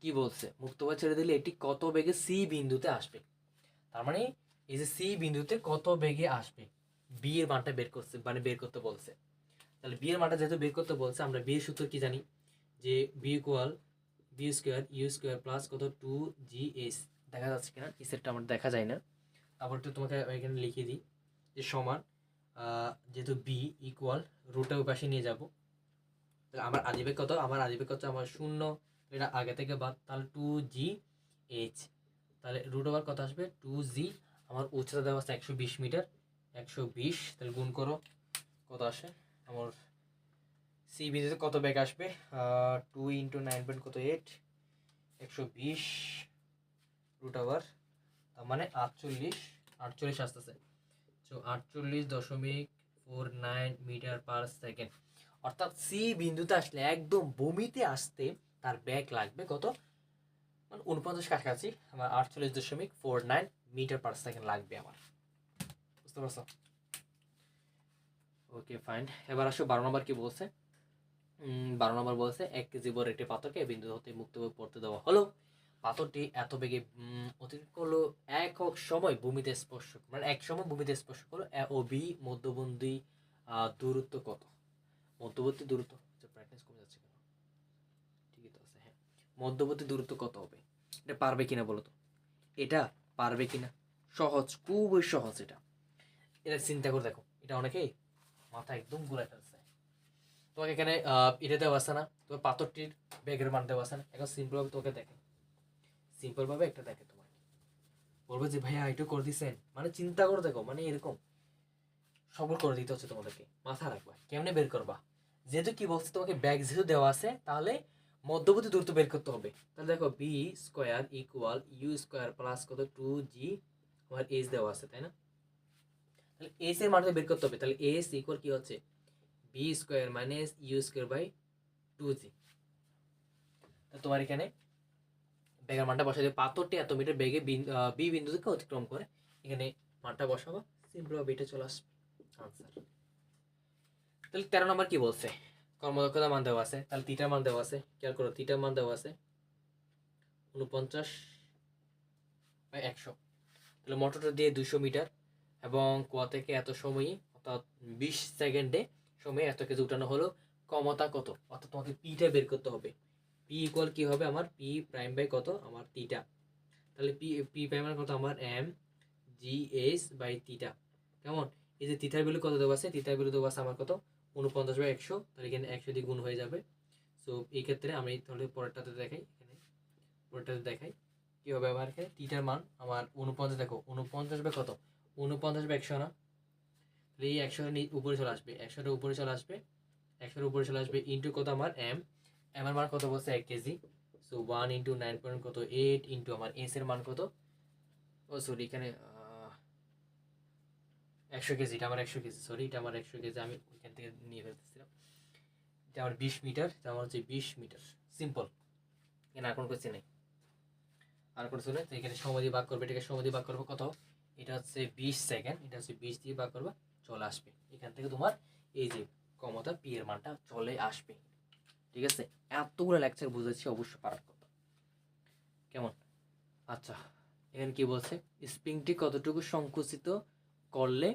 A: কি বলছে, মুক্তভাবে ছেড়ে দিলে এটি কত বেগে সি বিন্দুতে আসবে, তার মানে এই যে সি বিন্দুতে কত বেগে আসবে, বি এর মানটা বের করছে, মানে বের করতে বলছে। তাহলে বি এর মানটা যেহেতু বের করতে বলছে, আমরা বি এর সূত্র কি জানি, যে V equal V square U square plus কত 2GS, দেখা যাচ্ছে কিনা এই সেটটা আমার দেখা যায় না, তারপর একটু তোমাকে এখানে লিখে দিই, যে সমান যেহেতু বি ইকুয়াল রুটটা ওই পাশে নিয়ে যাব, তাহলে আমার আদিবে কত, আমার 0, এটা আগে থেকে বাদ, তাহলে 2GH, তাহলে রুট ওভার কত আসবে 2G, আমার উচ্চতা দেওয়া আছে 120 মিটার, 120, তাহলে গুণ করো কত আসে, আমার সি বিন্দুতে কত বেগ আসবে, 2 × 9 কত 8, 120 রুট ওভার, তার মানে 48 আসতেছে, তো 48.49 মিটার পার সেকেন্ড। অর্থাৎ সি বিন্দুতে আসলে একদম বমিতে আসতে তার ব্যাগ লাগবে কত, মানে 49 কাছাকাছি, আমার 48.49 মিটার পার সেকেন্ড লাগবে আমার, বুঝতে পারছো? ওকে ফাইন, এবার আসো 12 নম্বর কি বলছে। 12 নম্বর বলছে 1 কেজি বড় একটি পাথরকে বিন্দু হতে মুক্তভাবে পড়তে দেওয়া হলো, পাথরটি এত বেগে অতিক্রম করলো, একক সময় ভূমিতে স্পর্শ, মানে এক সময় ভূমিতে স্পর্শ করলো, এ ও বি মধ্যবন্ধী দূরত্ব কত, মধ্যবর্তী দূরত্ব, ব্রাইটনেস কমে যাচ্ছে কেন, ঠিকই তো আছে, হ্যাঁ, মধ্যবর্তী দূরত্ব কত হবে, এটা পারবে কিনা বলো তো, এটা পারবে কিনা? সহজ, খুবই সহজ, এটা এটা চিন্তা করে দেখো, এটা অনেকেই মাথা একদম ঘুরাই ফেলছে। তোমাকে এখানে এটা দেওয়া আছে না, তোমার পাথরটির ব্যাগের মান দেওয়া আছে না, এখন সিম্পল ভাবে তোকে দেখে, সিম্পল ভাবে একটা দেখে তোমাকে বলবো যে ভাইয়া এটা করে দিচ্ছেন, মানে চিন্তা করে দেখো, মানে এরকম সবল করে দিতে হচ্ছে তোমাদেরকে, মাথা রাখবা কেমনে বের করবা, যেহেতু কি বলছে তোমাকে ব্যাগ যেহেতু দেওয়া আছে, তাহলে মধ্যবর্তী দূরত্ব বের করতে হবে, তাহলে দেখো V square equal U square plus কত 2G, আমার এস দেওয়া আছে তাই না, তাহলে এস এর মানটা বের করতে হবে, তাহলে এস ইকুয়াল কি হচ্ছে V square minus U square by 2G। তোমার এখানে বেগের মানটা বসাই দেবে, পাথরটি এত মিটার বেগে বি বিন্দু থেকে অতিক্রম করে, এখানে মানটা বসাবো, সিম্পল ভাবে এটা চলে আসবে আনসার। তাহলে 13 নম্বর কি বলছে, কর্মদক্ষতা মান দেওয়া আছে, তাহলে থিটার মান দেওয়া আছে, খেয়াল করো থিটার মান দেওয়া আছে 49/100, তাহলে মোটরটা দিয়ে 200 মিটার এবং কুয়া থেকে এত সময়ই, অর্থাৎ 20 সেকেন্ডে সময় এত কেজি উঠানো হলো, ক্ষমতা কত, অর্থাৎ তোমাকে পিটা বের করতে হবে, পি ইকুয়াল কি হবে আমার পি প্রাইম বাই কত আমার থিটা, তাহলে পি পি প্রাইম কত আমার mgh বাই থিটা, কেমন, এই যে থিটার ভ্যালু কত দেওয়া আছে, থিটার ভ্যালু দেওয়া আছে আমার কত 49/100, তাহলে এখানে 100 দিয়ে গুণ হয়ে যাবে। সো এই ক্ষেত্রে আমি তাহলে পরেরটাতে দেখাই, এখানে পরেরটাতে দেখাই কি হবে, আমার এখানে থিটার মান আমার 49, দেখো 49 কত 49/100 না, তাহলে এই 100 উপরে চলে আসবে, 100 উপরে চলে আসবে, 100 উপরে চলে আসবে, ইন্টু কত আমার এম এর মান কত বলছে 1 কেজি, সো 1 × 9 কত 8 ইন্টু আমার এস এর মান কত, ও সরি এখানে 100 কেজি, এটা আমার 100 কেজি, সরি এটা আমার 100 কেজি, আমি ওইখান থেকে নিয়ে ফেলতেছিলাম, এটা আমার 20 মিটার, এটা আমার হচ্ছে 20 মিটার। সিম্পল, এখানে আর কোনো কিছু নেই, আর কোনো কিছু নেই। তো এখানে সময় দিয়ে ভাগ করবে, এটাকে সময় দিয়ে ভাগ করবে কত, এটা হচ্ছে 20 সেকেন্ড, এটা হচ্ছে 20 দিয়ে ভাগ করবে, চলে আসবে। এখান থেকে তোমার এই যে ক্ষমতা পি এর মানটা চলে আসবে। ঠিক আছে, এতগুলো লেকচার বুঝেছি, অবশ্যই পারার কথা। কেমন? আচ্ছা, এখানে কি বলছে, স্প্রিংটি কতটুকু সংকুচিত করলে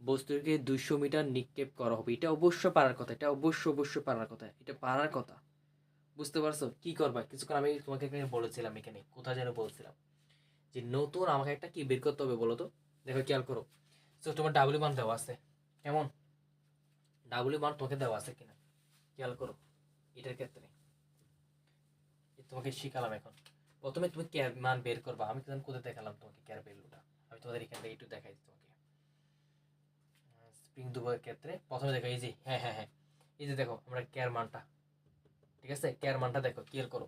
A: বস্তুটিকে 200 মিটার নিক্ষেপ করা হবে। এটা অবশ্য পারার কথা, এটা অবশ্যই পারার কথা, এটা পারার কথা। বুঝতে পারছো কি করবা? কিছুক্ষণ আমি তোমাকে এখানে বলেছিলাম, এখানে কোথায় যেন বলছিলাম যে নতুন আমাকে একটা কি বের করতে হবে বলো তো। দেখো খেয়াল করো, তো তোমার ডাব্লিউ মান দেওয়া আছে, কেমন? ডাব্লিউ মান তোমাকে দেওয়া আছে কিনা খেয়াল করো। এটার ক্ষেত্রে তোমাকে শিখালাম এখন। প্রথমে তুমি ক্যার মান বের করবা, আমি তখন কোথায় দেখালাম তোমাকে ক্যার ভ্যালুটা, আমি তোমাদের এখান থেকে একটু দেখাই তোমাকে। স্প্রিং দুবার ক্ষেত্রে প্রথমে দেখো এই যে, হ্যাঁ এই যে দেখো আমরা ক্যার মানটা, ঠিক আছে, ক্যার মানটা দেখো খেয়াল করো।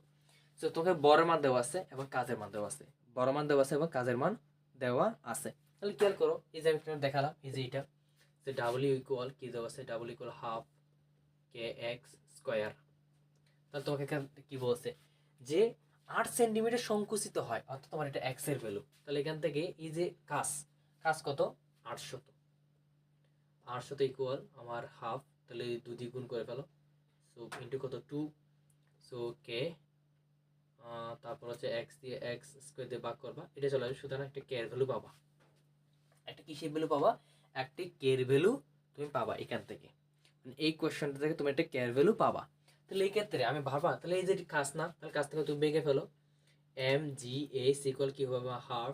A: তো তোকে বড় মান দেওয়া আছে এবং কাজের মান দেওয়া আছে, বড় মান দেওয়া আছে এবং কাজের মান দেওয়া আছে। তাহলে খেয়াল করো, এই যে আমি দেখালাম, এই যে এটা যে ডাব্লিউ ইকুয়াল কি দেওয়া আছে, ডাব্লিউ ইকুয়াল হাফ কে এক্স স্কোয়ার। তাহলে তোমাকে এখানে কি বলছে যে 8 সেন্টিমিটার সংকুচিত হয়, অর্থাৎ তোমার এটা এক্স এর ভ্যালু। তাহলে এখান থেকে এই যে কাজ, কাজ কত, 800, 800 ইকুয়াল আমার হাফ, তাহলে 2 দিয়ে গুণ করে ফেলো, সো ইন্টু কত 2, সো কে, তারপর হচ্ছে এক্স দিয়ে এক্স স্কোয়ার দিয়ে ভাগ করবা, এটা চলে আসবে। সুতরাং একটা কে এর ভ্যালু পাবা, একটা কিসের ভ্যালু পাবা, একটি কে এর ভ্যালু তুমি পাবা এখান থেকে। এই কোয়েশ্চনটা থেকে তুমি একটা কে এর ভ্যালু পাবা। তাহলে এই ক্ষেত্রে আমি ভাববা, তাহলে এই যে কাজ না, তাহলে কাজ থেকে তুমি বেঁকে ফেলো, এম জি এ ইকুয়াল কি হবে, হাফ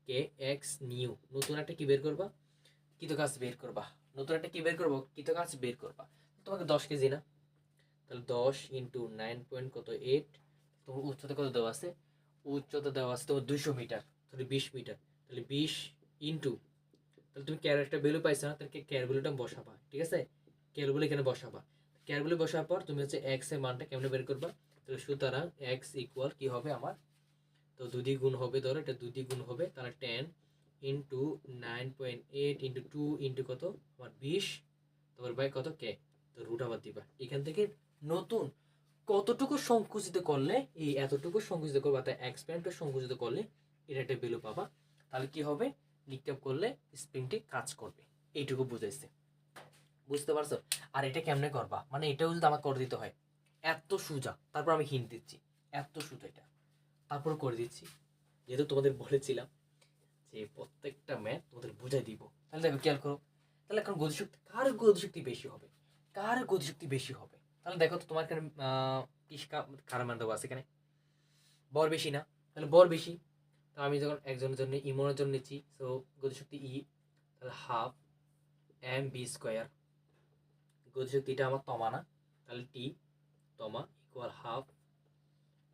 A: কে এক্স নিউ, নতুন একটা কি বের করবা, কৃতকাজ বের করবা, নতুন একটা কি বের করবো, কৃতকাজ বের করবা। তোমাকে 10 কেজি না, তাহলে 10 ইন্টু 9 পয়েন্ট কত 8, তোমার উচ্চতা কত দেওয়া আছে, উচ্চতা দেওয়া আছে তোমার 200 মিটার, তাহলে 20 মিটার, তাহলে 20 ইন্টু, তাহলে তুমি ক্যার একটা ভ্যালু পাইছো না, তাহলে ক্যার ভ্যালুটা বসাবা, ঠিক আছে, ক্যার ভ্যালু এখানে বসাবা। ক্যার ভ্যালু বসার পর তুমি হচ্ছে এক্স এর মানটা কেমনে বের করবা, তাহলে সুতরাং এক্স ইকুয়াল কি হবে আমার, তো 2 দিয়ে গুণ হবে, ধরো এটা 2 দিয়ে গুণ হবে, তাহলে 10 ইন্টু 9.8 ইন্টু 2 ইন্টু কত আমার 20, তারপর বাই কত কে, তো রুট আবার দিবা। এখান থেকে নতুন কতটুকু সংকুচিত করলে, এই এতটুকু সংকুচিত করবা, তাই এক্সপ্যান্ড সংকুচিত করলে এটা একটা ভ্যালু পাবা। তাহলে কি হবে, নিক্ষেপ করলে স্প্রিংটি কাজ করবে। এইটুকু বুঝাইছে, বুঝতে পারছো? আর এটা কেমনে করবা, মানে এটাও যদি আমাকে করে দিতে হয়, এত সোজা, তারপর আমি হিন্ট দিচ্ছি, এত সোজা এটা, তারপর করে দিচ্ছি। যেহেতু তোমাদের বলেছিলাম যে প্রত্যেকটা ম্যাথ তোমাদের বুঝাই দিব, তাহলে দেখো খেয়াল করো, তাহলে এখন গতিশক্তি কার গতিশক্তি বেশি হবে, কার গতিশক্তি বেশি হবে, তাহলে দেখো তো তোমার এখানে কার মান দেওয়া আছে এখানে, বর বেশি না, তাহলে বর বেশি। তো আমি যখন একজনের জন্য ইমনের জন্য নিচ্ছি, সো গতিশক্তি ই, তাহলে হাফ এম বি স্কোয়ার, গতিশক্তিটা আমার তমা না, তাহলে টি তমা equal half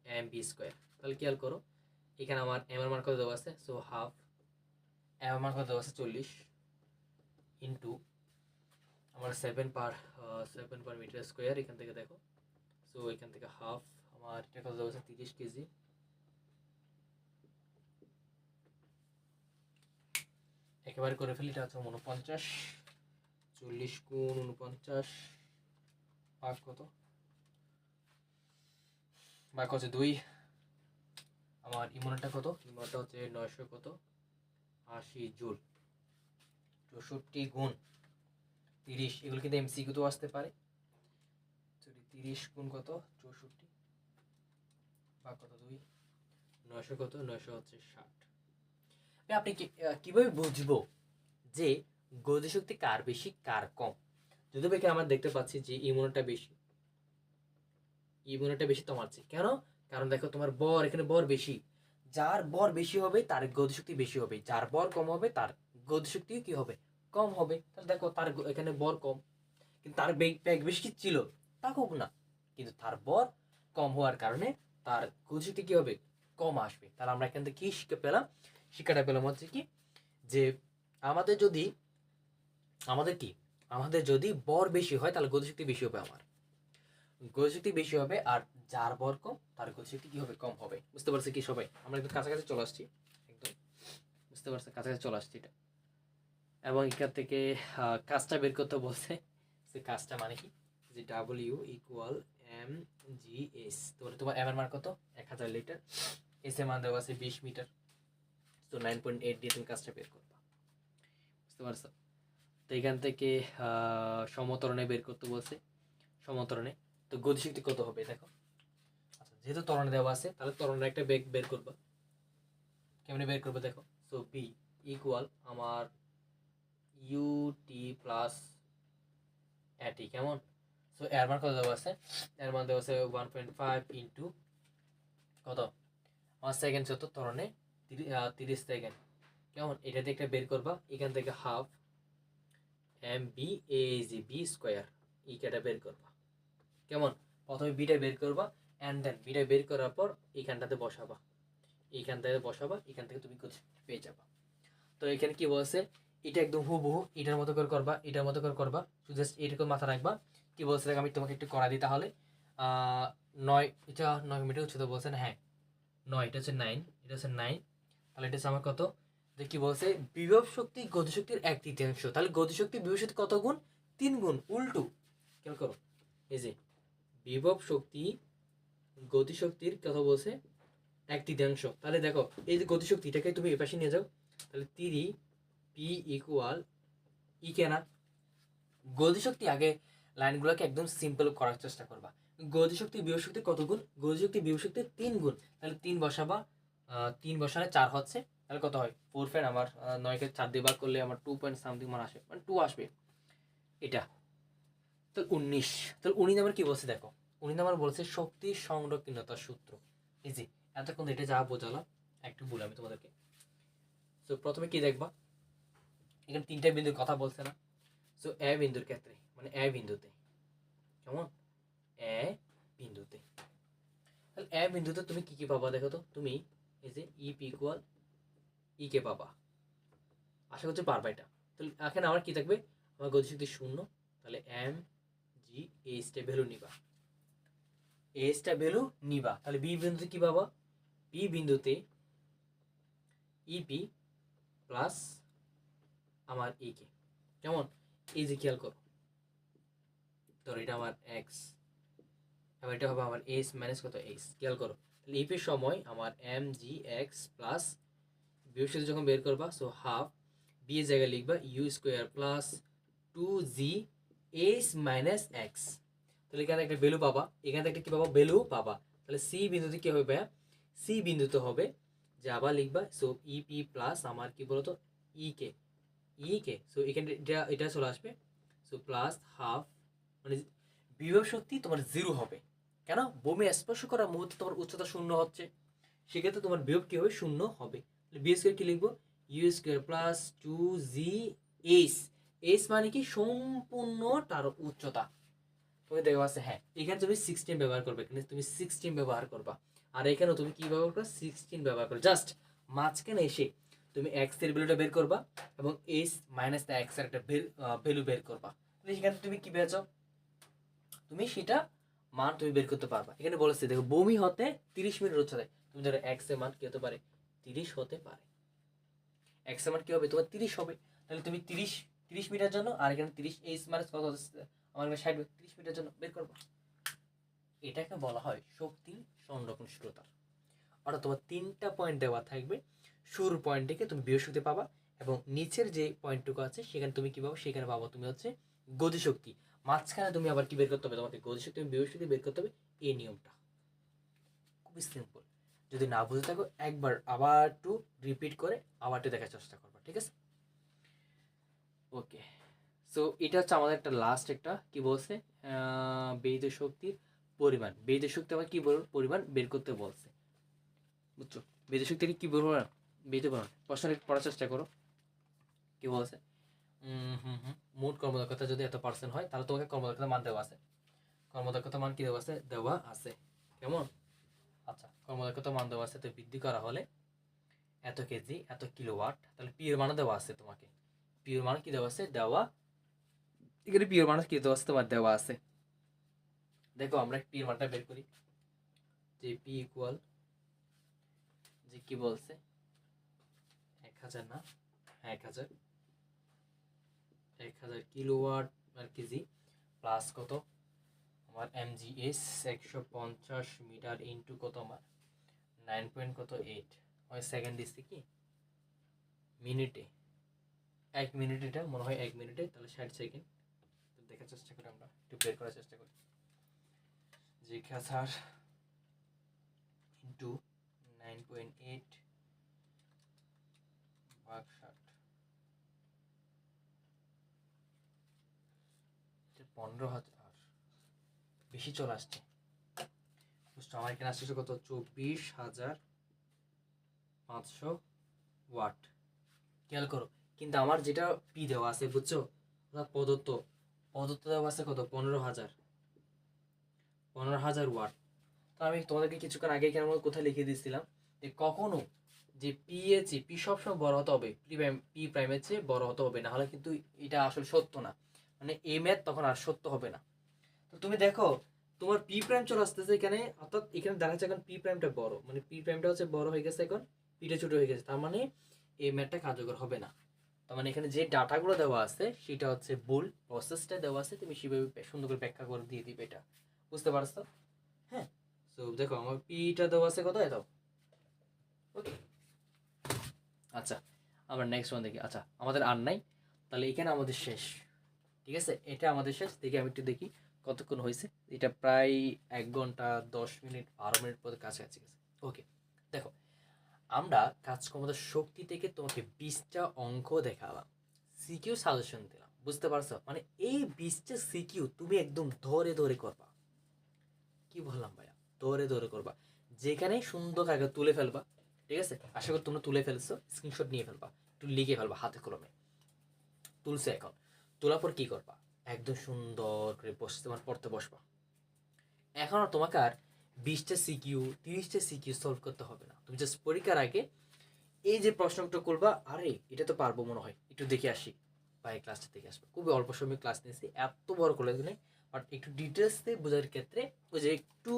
A: M V square. তাহলে খেয়াল করো, এখানে আমার এম এর মান কত দেওয়া আছে, সো হাফ এম এর মান কত দেওয়া আছে 40 ইন্টু আমার 7 পার মিটার স্কোয়ার, এখান থেকে দেখো, সো এখান থেকে হাফ, আমার এটা কত দেওয়া আছে 30 কেজি, একেবারে করে ফেলি, এটা হচ্ছে 49, 40 গুণ 49 ভাগ কত, ভাগ হচ্ছে 2, আমার ইমোনটা কত, ইমোনটা হচ্ছে 900 কত 80 জুল, 64 গুণ 30, এগুলো কিন্তু এমসিকিউ তো আসতে পারে, 30 গুণ কত 64 ভাগ কত 2, 900 কত 900 হচ্ছে 60। আপনি কিভাবে বুঝবো যে গতিশক্তি কার বেশি কার কম? যদি এখানে আমরা দেখতে পাচ্ছি যে ইমোনটা বেশি, ইমোনটা বেশি তোমার চেয়ে, কেন, কারণ দেখো তোমার বর, এখানে বর বেশি, যার বর বেশি হবে তার গতিশক্তি বেশি হবে, যার বর কম হবে তার গতিশক্তি কি হবে, কম হবে। তাহলে দেখো তার এখানে বর কম, কিন্তু তার বেগ বেশি কি ছিল, থাকুক না, কিন্তু তার বর কম হওয়ার কারণে তার গতিশক্তি কি হবে, কম আসবে। তাহলে আমরা এখান থেকে কি শিখে পেলাম, শিক্ষাটা পেলাম হচ্ছে কি, যে আমাদের যদি, আমাদের কি, আমাদের যদি বর বেশি হয় তাহলে গতিশক্তি বেশি হবে, আমার গতিশক্তি বেশি হবে, আর যার বর কম তার গতিশক্তি কি হবে, কম হবে। বুঝতে পারছি কি সবাই? আমরা একদম কাছাকাছি চলে আসছি, একদম বুঝতে পারছি, কাছাকাছি চলে আসছি এটা। এবং এখান থেকে কাজটা বের করতে বলছে, সে কাজটা মানে কি, যে যে W equal M G S, তোমার এম এর মান কত? 1000 লিটার। এস এর মান দেওয়া আছে 20 মিটার। তো 9.8 দিয়ে তুমি কাজটা বের করবা, বুঝতে পারছো? তো এখান থেকে সমত্বরণে বের করতে বলছে। সমত্বরণে তো গতিশক্তি কত হবে দেখো। আচ্ছা, যেহেতু ত্বরণে দেওয়া আছে তাহলে ত্বরণের একটা বেগ বের করবা। কেমনে বের করবো দেখো। সো বি ইকুয়াল আমার ইউটি প্লাস এটি, কেমন? সো এর মান কত দেওয়া আছে? এর মান দেওয়া আছে 1.5 ইন্টু কত, আমার সেকেন্ড যত ত্বরণে 30 সেকেন্ড, কেমন? এটা দিয়ে একটা বের করবা। এখান থেকে half M B A G B square ই কেটা বের করবা, কেমন? প্রথমে বিটা বের করবা অ্যান্ড দেন বিটা বের করার পর এইখানটাতে বসাবা, এইখানটাতে বসাবা, এখান থেকে তুমি পেয়ে যাবা। তো এখানে কি বলছে, এটা একদম হুবহু এটার মতো করে করবা, এটার মতো করে করবা, জাস্ট এটুকু মাথা রাখবা। কি বলছে আমি তোমাকে একটু করা দিই তাহলে। 9, এটা 9 মিটার উচ্চতা বলছেন, হ্যাঁ 9, এটা হচ্ছে 9, এটা হচ্ছে 9, তাহলে এটা হচ্ছে আমার কত? যে কি বলছে, বিভব শক্তি গতিশক্তির 1/3। তাহলে গতিশক্তি বিভব শক্তি কত গুণ? 3 গুণ, উল্টো। খেয়াল করো, এই যে বিভব শক্তি গতিশক্তির কথা বলছে 1/3। তাহলে দেখো এই যে গতিশক্তিটাকে তুমি এপাশে নিয়ে যাও, তাহলে 3 পি ইকুয়াল ই কেনা। গতিশক্তি আগে লাইনগুলোকে একদম সিম্পল করার চেষ্টা করবা। গতিশক্তি বিভব শক্তি কত গুণ? গতিশক্তি বিভব শক্তি 3 গুণ। তাহলে 3 বসাবা, 3 বসালে 4 হচ্ছে, তাহলে কত হয়? 4 ফ্যান আমার 9কে 4 দিয়ে ভাগ করলে আমার 2 পয়েন্ট সামথিং মান আসবে, মানে 2 আসবে এটা। তাহলে 19। তাহলে 19 নাম্বার কি বলছে দেখো, 19 নাম্বার বলছে শক্তি সংরক্ষণতার সূত্র। এই যে এতক্ষণ এটা যা বোঝালাম একটু বলে আমি তোমাদেরকে। তো প্রথমে কি দেখবা, এখানে 3টা বিন্দুর কথা বলছে না? সো এ বিন্দুর ক্ষেত্রে, মানে এ বিন্দুতে, কেমন? এ বিন্দুতে, তাহলে এ বিন্দুতে তুমি কি কি পাবা দেখো তো। তুমি এই যে ই পি ইকুয়াল ই কে পাবা, আশা করছি পারবা এটা। তাহলে এখানে আমার কি থাকবে, আমার গতিশক্তি 0, তাহলে এম জি এইচটা ভ্যালু নিবা, এইচটা ভ্যালু নিবা। তাহলে বি বিন্দুতে কি পাবা? বি বিন্দুতে ইপি প্লাস আমার ই কে, কেমন? এই যে খেয়াল করো, ধরো এটা আমার এক্স, এবার এটা হবে আমার এস মাইনাস কত, এক্স। খেয়াল করো, তাহলে ইপির সময় আমার এম জি এক্স প্লাস বিয়োগ যখন বের করবা, সো হাফ বি এর জায়গায় লিখবা U square plus 2g H minus X. তাহলে এখানে একটা ভ্যালু পাবা, এখানে একটা কি পাবা, ভ্যালু পাবা। তাহলে সি বিন্দুতে কি হবে? সি বিন্দুতে হবে যে আবার লিখবা, সো ইপি প্লাস আমার কি বলতো, ই কে, সো এখানে এটা চলে আসবে, সো প্লাস হাফ, মানে বিভব শক্তি তোমার 0 হবে। কেন? ভূমি স্পর্শ করার মুহূর্তে তোমার উচ্চতা 0 হচ্ছে, সেক্ষেত্রে তোমার বিভব কি হবে? 0 হবে। বি স্কোয়ার কি লিখবো? U square plus 2g H, H মানে কি? সম্পূর্ণ তার উচ্চতা। তুমি দেখো আছে, হ্যাঁ এখানে তুমি 16 ব্যবহার করবে, এখানে তুমি 16 ব্যবহার করবা, আর এখানেও তুমি কি ব্যবহার করবে? 16 ব্যবহার করবে। জাস্ট মাঝখানে এসে তুমি এক্স এর ভ্যালুটা বের করবা এবং এইচ মাইনাস এক্স এর একটা ভ্যালু বের করবা। সেখানে তুমি কি পেয়েছো, তুমি সেটা মান তুমি বের করতে পারবা। এখানে বলেছে দেখো, বমি হতে 30 মিনিট উচ্চতায়, তুমি ধরো এক্স এর মান কি হতে পারে? 30 হতে পারে। এক্স এর মান কি হবে? তোমার 30 হবে। তাহলে তুমি 30 মিটার জন্য, আর এখানে 30 এইচ মাইনাস কত হচ্ছে আমার, এখানে 60, 30 মিটার জন্য বের করবো। এটাকে বলা হয় শক্তি সংরক্ষণশীলতা। অর্থাৎ তোমার 3টা পয়েন্ট দেওয়া থাকবে, শুরুর পয়েন্ট থেকে তুমি বৃহস্পতি পাবা, এবং নিচের যে পয়েন্টটুকু আছে সেখানে তুমি কি পাবো? সেখানে পাবো তুমি হচ্ছে গতিশক্তি। মাঝখানে তুমি আবার কি বের করতে হবে? তোমাকে গতিশক্তি এবং বৃহস্পতি বের করতে হবে। এই নিয়মটা খুবই সিম্পল। যদি না বুঝে থাকো একবার আবার একটু রিপিট করে আবার একটু দেখার চেষ্টা করবা, ঠিক আছে? ওকে, সো এটা হচ্ছে আমাদের একটা লাস্ট একটা কি বলছে, ব্যয়িত শক্তির পরিমাণ। ব্যয়িত শক্তি আমার কি পরিমাণ বের করতে বলছে, বুঝছো? ব্যয়িত শক্তির কি পরিমাণ, ব্যয়িত পরিমাণ প্রশ্ন পড়ার চেষ্টা করো। কি বলছে, মোট কর্মদক্ষতা যদি এত পার্সেন্ট হয়, তাহলে তোমাকে কর্মদক্ষতা মান দেওয়া আছে। কর্মদক্ষতা মান কি দেওয়া আছে? দেওয়া আছে, কেমন? আচ্ছা, কর্মদক্ষতা মান দেওয়া আছে, তো বৃদ্ধি করা হলে এত কেজি এত কিলোওয়াট, তাহলে পি এর মানও দেওয়া আছে তোমাকে। পি এর মান কি দেওয়া আছে? দেওয়া, এখানে পি এর মান কি দেওয়া আছে? তোমার দেওয়া আছে। দেখো আমরা পি এর মানটা বের করি, যে পি ইকুয়াল, যে কি বলছে 1000 না, 1000 কিলোওয়াট আর কেজি প্লাস কত আমার MGS 150 মিটার ইন্টু কত আমার 9 পয়েন্ট কত 8 হয় সেকেন্ড দিচ্ছে কি মিনিটে 1 মিনিট, এটা মনে হয় 1 মিনিটে, তাহলে 60 সেকেন্ড। দেখার চেষ্টা করি, আমরা একটু বের করার চেষ্টা করি যে 1000 ইন্টু 9.8 ভাগ 60, 15,000, বেশি চলে আসছে। বুঝছো, আমার এখানে আসছে কত 24,500 ওয়াট। খেয়াল করো, কিন্তু আমার যেটা পি দেওয়া আছে বুঝছো, প্রদত্ত প্রদত্ত দেওয়া আছে কত 15,000 ওয়াট। তো আমি তোমাদেরকে কিছুক্ষণ আগে এখানে মধ্যে কোথায় লিখে দিয়েছিলাম যে কখনো যে পি এর চেয়ে পি সবসময় বড় হতে হবে, পি প্রাইমের চেয়ে বড় হতে হবে, না হলে কিন্তু এটা আসলে সত্য না, মানে এ ম্যাথ তখন আর সত্য হবে না। তো তুমি দেখো তোমার পি প্রাইম চলে আসতেছে এখানে, অর্থাৎ এখানে দেখা যাচ্ছে এখন পি প্রাইমটা বড়, মানে পি প্রাইমটা হচ্ছে বড় হয়ে গেছে, এখন পিটা ছোট হয়ে গেছে, তার মানে এই ম্যাথটা কার্যকর হবে না। তার মানে এখানে যে ডাটাগুলো দেওয়া আছে সেটা হচ্ছে ভুল, প্রসেসটা দেওয়া আছে, তুমি সেভাবে সুন্দর করে ব্যাখ্যা করে দিয়ে দিবে, এটা বুঝতে পারছো? হ্যাঁ, তো দেখো আমার পিটা দেওয়া আছে কত এত। ওকে, আচ্ছা আমরা নেক্সট ওয়ান দেখি। আচ্ছা আমাদের আর নাই, তাহলে এখানে আমাদের শেষ। ঠিক আছে, এটা আমাদের শেষ। দেখি আমি একটু দেখি কতক্ষণ হয়েছে। এটা প্রায় 1 ঘন্টা 10 মিনিট 12 মিনিট পরে কাছাকাছি গেছে। ওকে, দেখো আমরা কাজ ক্ষমতার শক্তি থেকে তোমাকে 20টা অঙ্ক দেখালাম, সিকিউ সাজেশন দিলাম, বুঝতে পারছো? মানে এই 20টা সিকিউ তুমি একদম ধরে ধরে করবা। কি বললাম ভাইয়া, ধরে ধরে করবা, যেখানে সুন্দর আগে তুলে ফেলবা। ঠিক আছে, আশা করি তোমরা তুলে ফেলছো, স্ক্রিনশট নিয়ে ফেলবা, একটু লিখে ফেলবা হাতে কলমে। তুলছে এখন, তোলার পর কি করবা, একদম সুন্দর করে বসে তোমার পড়তে বসবা। এখন আর তোমাকে আর 20টা সিকিউ 30টা সিকিউ সলভ করতে হবে না, তুমি জাস্ট পরীক্ষার আগে এই যে প্রশ্নটা করবা, আরে এটা তো পারবো মনে হয়, একটু দেখে আসি, বা এই ক্লাসটা দেখে আসবো। খুবই অল্প সময় ক্লাস নিয়েছি, এত বড় করে নেই, বাট একটু ডিটেলসে বোঝার ক্ষেত্রে ওই যে একটু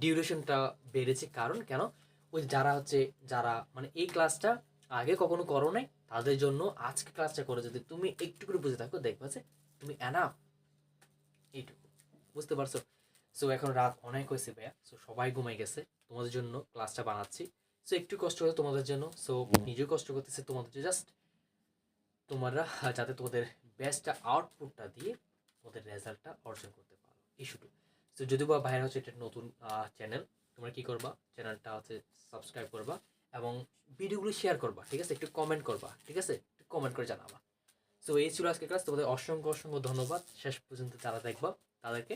A: ডিউরেশনটা বেড়েছে। কারণ কেন, ওই যারা হচ্ছে যারা মানে এই ক্লাসটা আগে কখনো করো নাই, তাদের জন্য আজকে ক্লাসটা করে যদি তুমি একটু করে বুঝে থাকো, দেখবা যে তুমি এনাফ এইটুকু, বুঝতে পারছো? সো এখন রাত অনেক হয়েছে ভাইয়া, সো সবাই ঘুমাই গেছে, তোমাদের জন্য ক্লাসটা বানাচ্ছি। সো একটু কষ্ট করে তোমাদের জন্য, সো নিজেও কষ্ট করতেছে তোমাদের জন্য, জাস্ট তোমরা যাতে তোমাদের বেস্ট আউটপুটটা দিয়ে তোমাদের রেজাল্টটা অর্জন করতে পারো, এই শুধু। সো যদি বা বাইরে হচ্ছে এটা নতুন চ্যানেল, তোমরা কি করবা, চ্যানেলটা হচ্ছে সাবস্ক্রাইব করবা এবং ভিডিওগুলো শেয়ার করবা। ঠিক আছে, একটু কমেন্ট করবা, ঠিক আছে, একটু কমেন্ট করে জানাবা। সো এই ছিল আজকের ক্লাস, তোমাদের অসংখ্য অসংখ্য ধন্যবাদ শেষ পর্যন্ত যারা দেখবা তাদেরকে।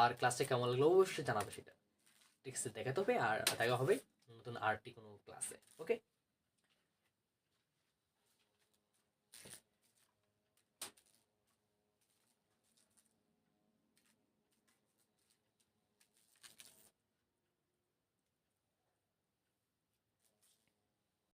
A: আর ক্লাসটা কেমন লাগলো অবশ্যই জানাবে সেটা। ঠিক আছে, দেখাতে হবে, আর দেখা হবে নতুন আরটি কোনো ক্লাসে। ওকে।